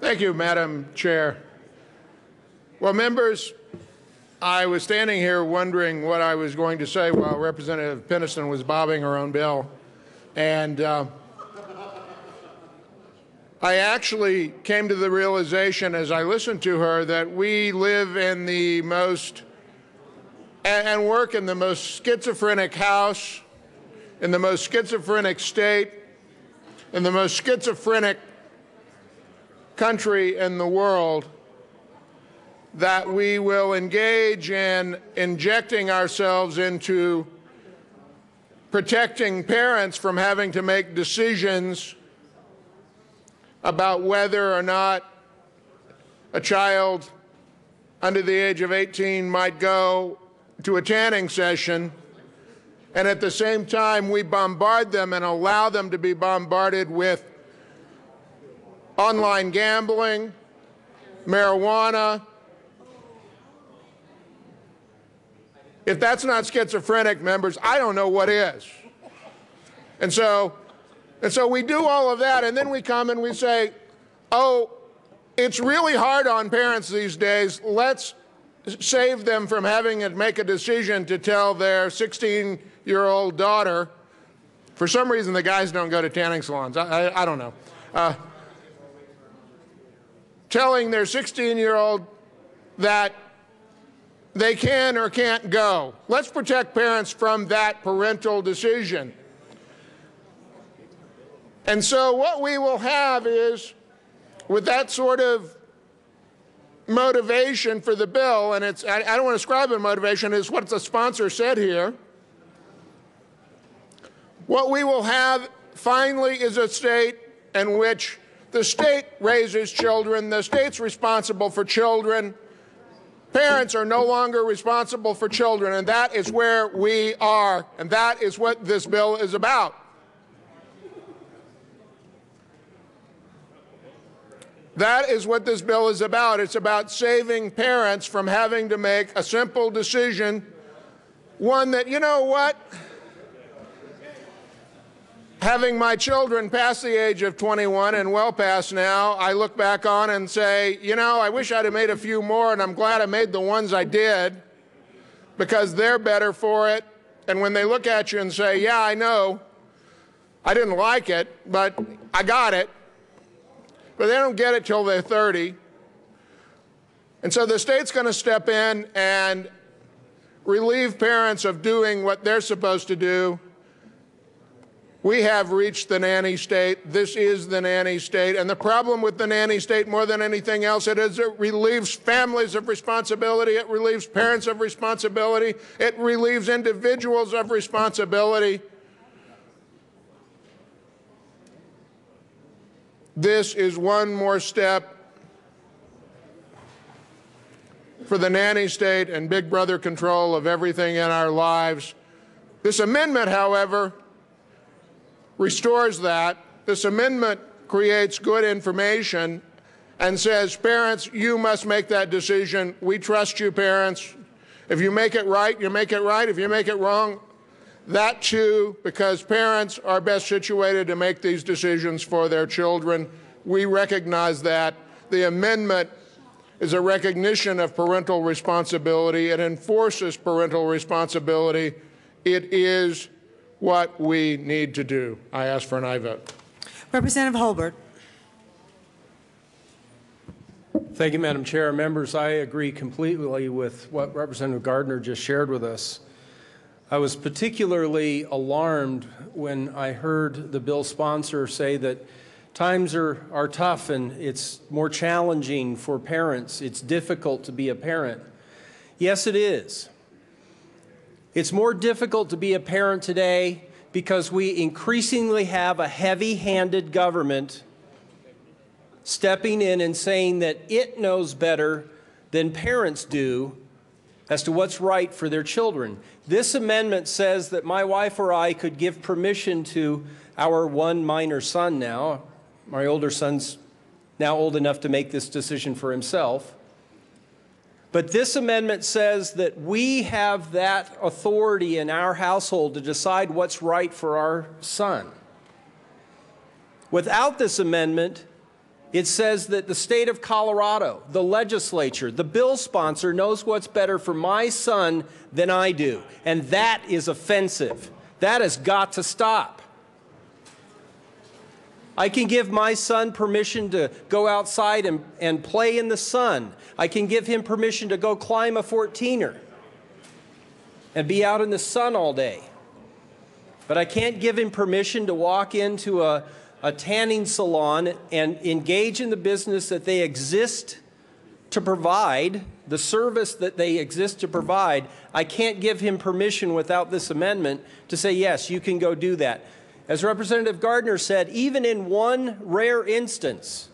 Thank you, Madam Chair. Well, members, I was standing here wondering what I was going to say while Representative Pinniston was bobbing her own bill. And I actually came to the realization as I listened to her that we live in the most and work in the most schizophrenic house, in the most schizophrenic state, in the most schizophrenic country in the world, that we will engage in injecting ourselves into protecting parents from having to make decisions about whether or not a child under the age of 18 might go to a tanning session, and at the same time we bombard them and allow them to be bombarded with online gambling, marijuana. If that's not schizophrenic, members, I don't know what is. And so we do all of that, and then we come and we say, oh, it's really hard on parents these days. Let's save them from having to make a decision to tell their 16-year-old daughter. For some reason, the guys don't go to tanning salons. I don't know. Telling their 16-year-old that they can or can't go. Let's protect parents from that parental decision. And so what we will have is, with that sort of motivation for the bill, and it's, I don't want to ascribe a motivation, is what the sponsor said here. What we will have finally is a state in which the state raises children, the state's responsible for children, parents are no longer responsible for children, and that is where we are, and that is what this bill is about. That is what this bill is about. It's about saving parents from having to make a simple decision, one that, you know what? Having my children past the age of 21 and well past now, I look back on and say, you know, I wish I'd have made a few more, and I'm glad I made the ones I did because they're better for it. And when they look at you and say, yeah, I know, I didn't like it, but I got it. But they don't get it till they're 30. And so the state's going to step in and relieve parents of doing what they're supposed to do. We have reached the nanny state. This is the nanny state. And the problem with the nanny state, more than anything else, it relieves families of responsibility. It relieves parents of responsibility. It relieves individuals of responsibility. This is one more step for the nanny state and Big Brother control of everything in our lives. This amendment, however, restores that. This amendment creates good information and says, parents, you must make that decision. We trust you, parents. If you make it right, you make it right. If you make it wrong, that too, because parents are best situated to make these decisions for their children. We recognize that. The amendment is a recognition of parental responsibility. It enforces parental responsibility. It is what we need to do. I ask for an aye vote. Representative Holbert. Thank you, Madam Chair. Members, I agree completely with what Representative Gardner just shared with us. I was particularly alarmed when I heard the bill sponsor say that times are tough and it's more challenging for parents. It's difficult to be a parent. Yes, it is. It's more difficult to be a parent today because we increasingly have a heavy-handed government stepping in and saying that it knows better than parents do as to what's right for their children. This amendment says that my wife or I could give permission to our one minor son now. My older son's now old enough to make this decision for himself. But this amendment says that we have that authority in our household to decide what's right for our son. Without this amendment, it says that the state of Colorado, the legislature, the bill sponsor knows what's better for my son than I do. And that is offensive. That has got to stop. I can give my son permission to go outside and play in the sun. I can give him permission to go climb a 14er and be out in the sun all day. But I can't give him permission to walk into a tanning salon and engage in the business that they exist to provide, the service that they exist to provide. I can't give him permission without this amendment to say, yes, you can go do that. As Representative Gardner said, even in one rare instance,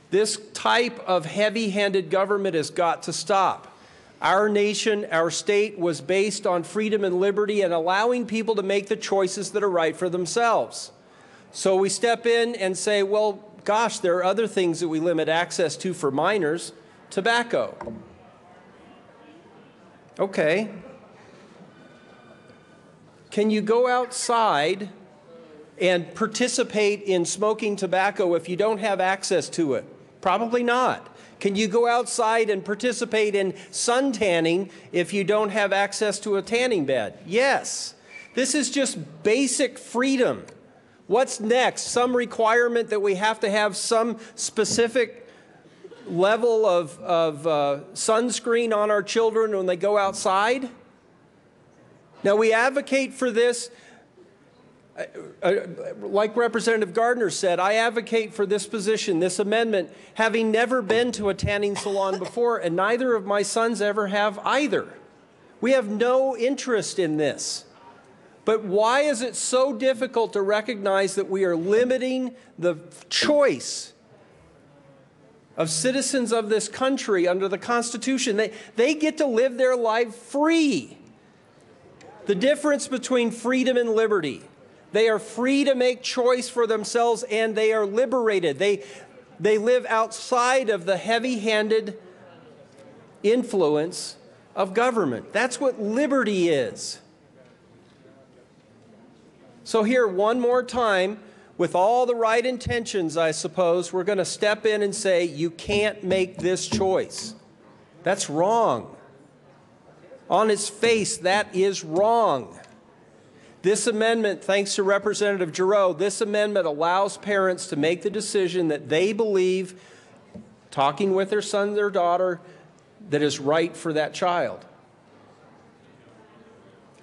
this type of heavy-handed government has got to stop. Our nation, our state was based on freedom and liberty and allowing people to make the choices that are right for themselves. So we step in and say, well, gosh, there are other things that we limit access to for minors. Tobacco. Okay. Can you go outside and participate in smoking tobacco if you don't have access to it? Probably not. Can you go outside and participate in sun tanning if you don't have access to a tanning bed? Yes. This is just basic freedom. What's next? Some requirement that we have to have some specific level of sunscreen on our children when they go outside? Now, we advocate for this. Like Representative Gardner said, I advocate for this position, this amendment, having never been to a tanning salon before, and neither of my sons ever have either. We have no interest in this. But why is it so difficult to recognize that we are limiting the choice of citizens of this country under the Constitution? They get to live their life free. The difference between freedom and liberty. They are free to make choice for themselves, and they are liberated. They live outside of the heavy-handed influence of government. That's what liberty is. So here, one more time, with all the right intentions, I suppose, we're going to step in and say, you can't make this choice. That's wrong. On its face, that is wrong. This amendment, thanks to Representative Giroux, this amendment allows parents to make the decision that they believe, talking with their son, their daughter, that is right for that child.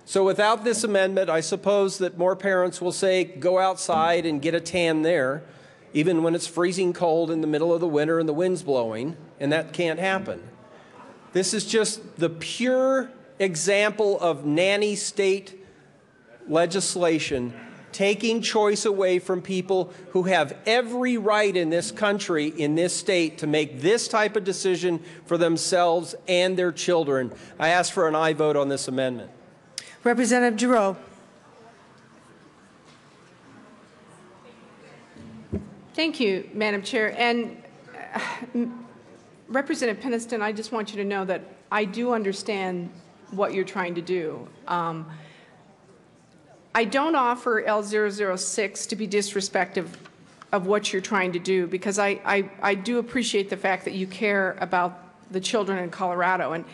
So without this amendment, I suppose that more parents will say, go outside and get a tan there, even when it's freezing cold in the middle of the winter and the wind's blowing, and that can't happen. This is just the pure example of nanny state legislation taking choice away from people who have every right in this country, in this state, to make this type of decision for themselves and their children. I ask for an aye vote on this amendment. Representative Giroux. Thank you, Madam Chair. And Representative Peniston, I just want you to know that I do understand what you're trying to do. I don't offer L006 to be disrespectful of what you're trying to do, because I do appreciate the fact that you care about the children in Colorado.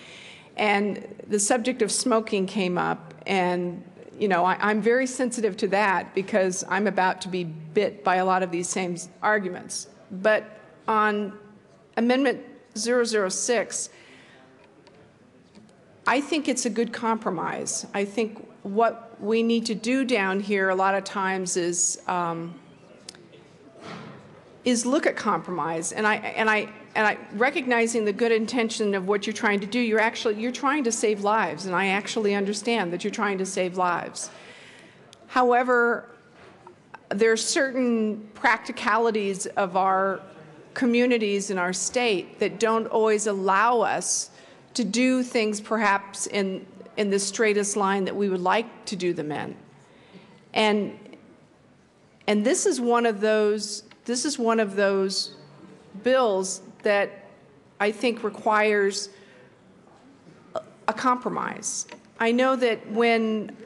And the subject of smoking came up, and you know, I'm very sensitive to that because I'm about to be bit by a lot of these same arguments. But on Amendment 006, I think it's a good compromise. I think what we need to do down here a lot of times is look at compromise. And I recognizing the good intention of what you're trying to do, you're trying to save lives, and I actually understand that you're trying to save lives. However, there are certain practicalities of our communities in our state that don't always allow us to do things perhaps in the straightest line that we would like to do them in. And this is one of those bills that I think requires a compromise. I know that when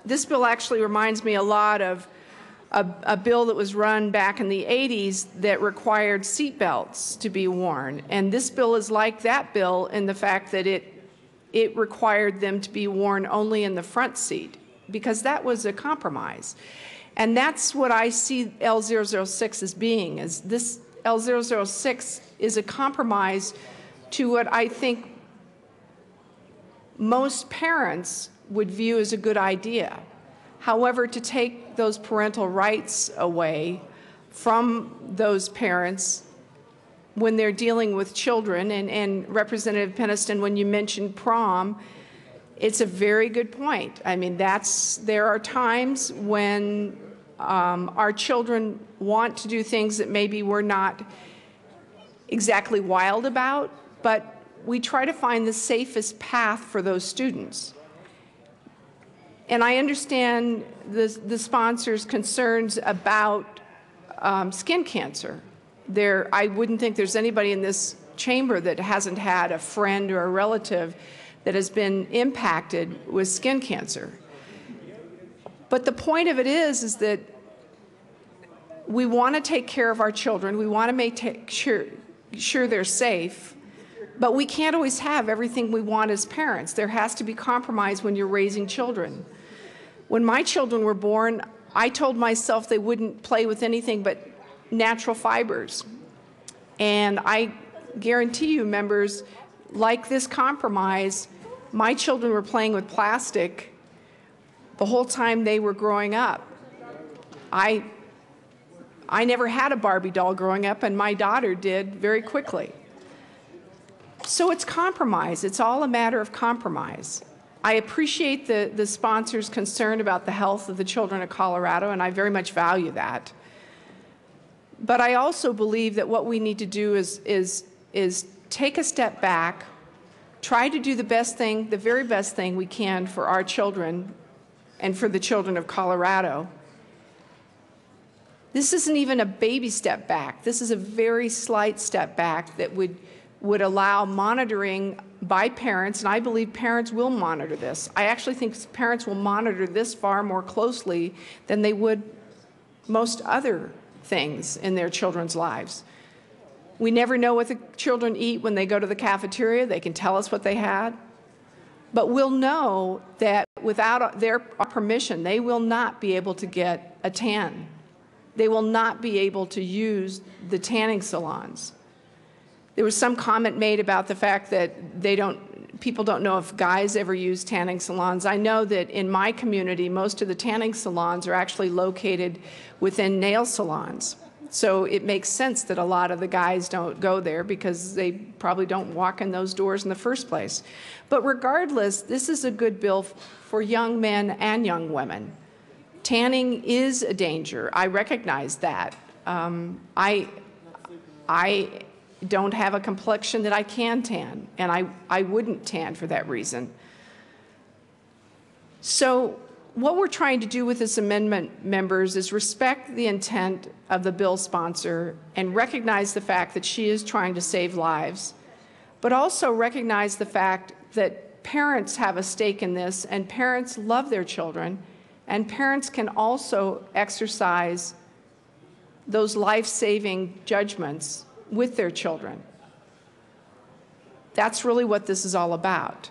this bill actually reminds me a lot of a bill that was run back in the 80s that required seatbelts to be worn. And this bill is like that bill in the fact that it required them to be worn only in the front seat, because that was a compromise. And that's what I see L006 as being, is this L006 is a compromise to what I think most parents would view as a good idea. However, to take those parental rights away from those parents when they're dealing with children, and Representative Peniston, when you mentioned prom, it's a very good point. I mean, there are times when our children want to do things that maybe we're not exactly wild about, but we try to find the safest path for those students. And I understand the sponsors' concerns about skin cancer. I wouldn't think there's anybody in this chamber that hasn't had a friend or a relative that has been impacted with skin cancer. But the point of it is that we want to take care of our children. We want to make sure they're safe. But we can't always have everything we want as parents. There has to be compromise when you're raising children. When my children were born, I told myself they wouldn't play with anything but natural fibers. And I guarantee you, members, like this compromise, my children were playing with plastic the whole time they were growing up. I never had a Barbie doll growing up, and my daughter did very quickly. So it's compromise. It's all a matter of compromise. I appreciate the sponsors' concern about the health of the children of Colorado, and I very much value that. But I also believe that what we need to do is take a step back, try to do the best thing, the very best thing we can for our children, and for the children of Colorado. This isn't even a baby step back. This is a very slight step back that would allow monitoring by parents, and I believe parents will monitor this. I actually think parents will monitor this far more closely than they would most other things in their children's lives. We never know what the children eat when they go to the cafeteria. They can tell us what they had. But we'll know that without their permission, they will not be able to get a tan. They will not be able to use the tanning salons. There was some comment made about the fact that people don't know if guys ever use tanning salons. I know that in my community, most of the tanning salons are actually located within nail salons. So it makes sense that a lot of the guys don't go there because they probably don't walk in those doors in the first place. But regardless, this is a good bill for young men and young women. Tanning is a danger. I recognize that. I don't have a complexion that I can tan, and I wouldn't tan for that reason. So what we're trying to do with this amendment, members, is respect the intent of the bill sponsor and recognize the fact that she is trying to save lives, but also recognize the fact that parents have a stake in this, and parents love their children, and parents can also exercise those life-saving judgments with their children. That's really what this is all about.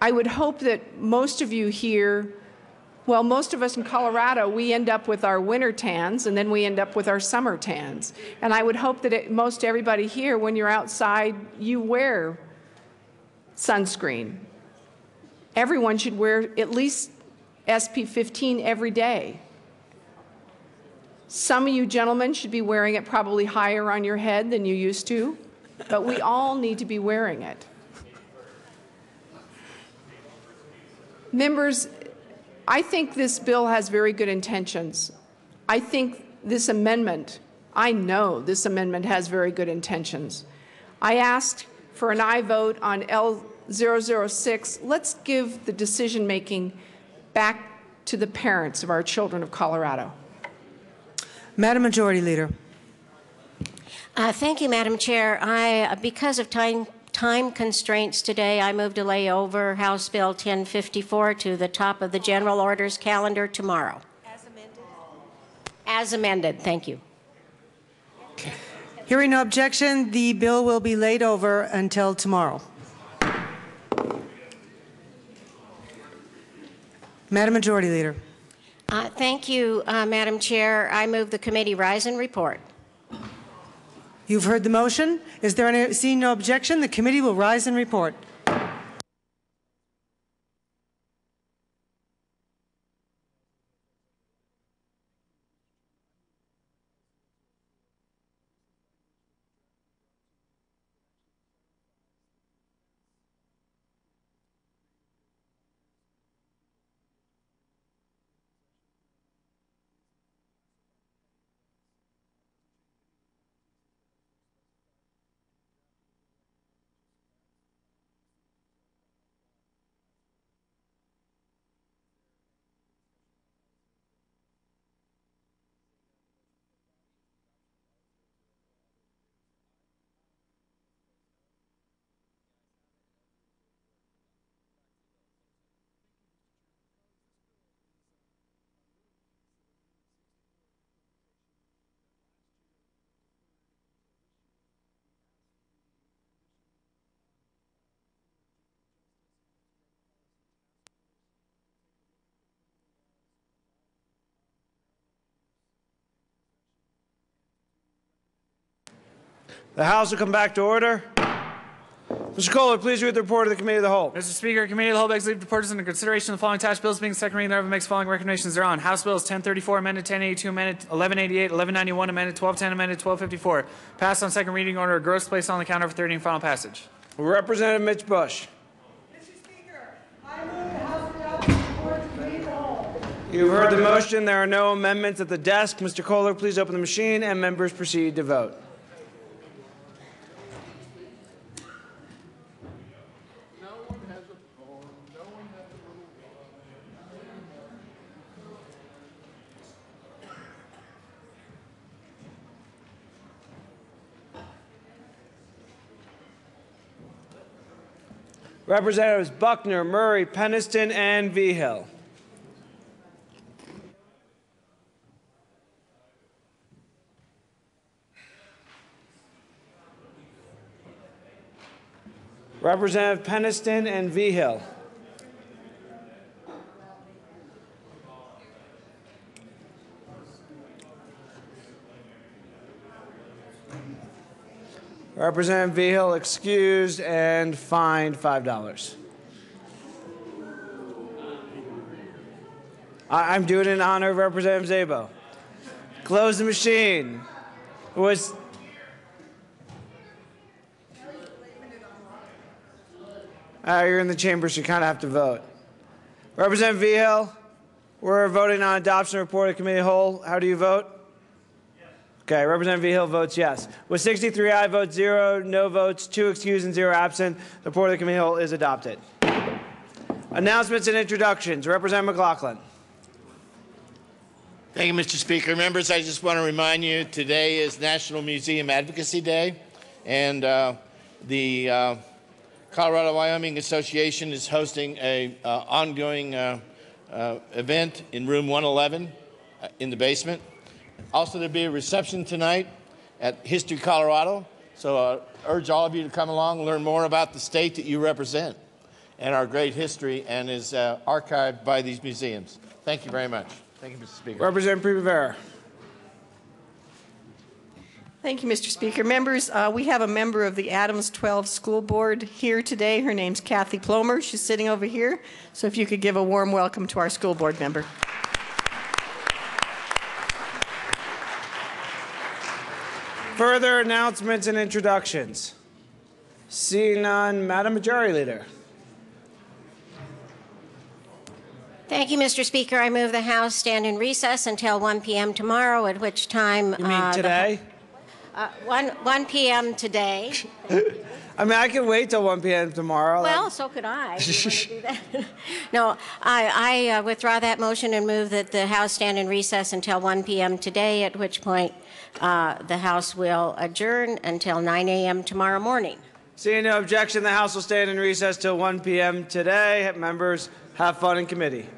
I would hope that most of you here, well, most of us in Colorado, we end up with our winter tans and then we end up with our summer tans. And I would hope that most everybody here, when you're outside, you wear sunscreen. Everyone should wear at least SPF 15 every day. Some of you gentlemen should be wearing it probably higher on your head than you used to, but we all need to be wearing it. Members, I think this bill has very good intentions. I think this amendment, I know this amendment has very good intentions. I asked for an aye vote on L006. Let's give the decision-making back to the parents of our children of Colorado. Madam Majority Leader. Thank you, Madam Chair. Because of time constraints today, I move to lay over House Bill 1054 to the top of the general orders calendar tomorrow. As amended? As amended, thank you. Hearing no objection, the bill will be laid over until tomorrow. Madam Majority Leader. Thank you, Madam Chair. I move the committee rise and report. You've heard the motion. Is there any, seeing no objection, the committee will rise and report. The House will come back to order. Mr. Kohler, please read the report of the Committee of the Whole. Mr. Speaker, Committee of the Whole begs leave to put into consideration of the following attached bills being second reading thereof and makes following recommendations thereon. House Bills 1034 amended, 1082 amended, 1188, 1191 amended, 1210 amended, 1254. Passed on second reading order, gross placed on the counter for third and final passage. Representative Mitch Bush. Mr. Speaker, I move the House adopt the report of the Committee of the Whole. You've heard the motion. There are no amendments at the desk. Mr. Kohler, please open the machine and members proceed to vote. Representatives Buckner, Murray, Peniston, and Vigil. Representative Peniston and Vigil. Representative Vigil excused and fined $5. I'm doing it in honor of Representative Szabo. Close the machine. You're in the chamber, so you kind of have to vote. Representative Vigil, we're voting on adoption report of committee whole. How do you vote? Okay, Representative Vigil votes yes. With 63 aye votes, 0 no votes, 2 excused, and 0 absent, the report of the committee whole is adopted. Announcements and introductions. Representative McLaughlin. Thank you, Mr. Speaker. Members, I just want to remind you today is National Museum Advocacy Day, and the Colorado-Wyoming Association is hosting an ongoing event in room 111 in the basement. Also, there'll be a reception tonight at History Colorado, so I urge all of you to come along and learn more about the state that you represent and our great history, and is archived by these museums. Thank you very much. Thank you, Mr. Speaker. Representative Primavera. Thank you, Mr. Speaker. Members, we have a member of the Adams 12 School Board here today. Her name's Kathy Plomer. She's sitting over here. So if you could give a warm welcome to our school board member. Further announcements and introductions. Seeing none, Madam Majority Leader. Thank you, Mr. Speaker. I move the House stand in recess until 1 p.m. tomorrow, at which time... You mean today? 1 p.m. today. I mean, I can wait till 1 p.m. tomorrow. Well, so could I. Do you want to do that? No, I withdraw that motion and move that the House stand in recess until 1 p.m. today, at which point the House will adjourn until 9 a.m. tomorrow morning. Seeing no objection, the House will stand in recess till 1 p.m. today. Members, have fun in committee.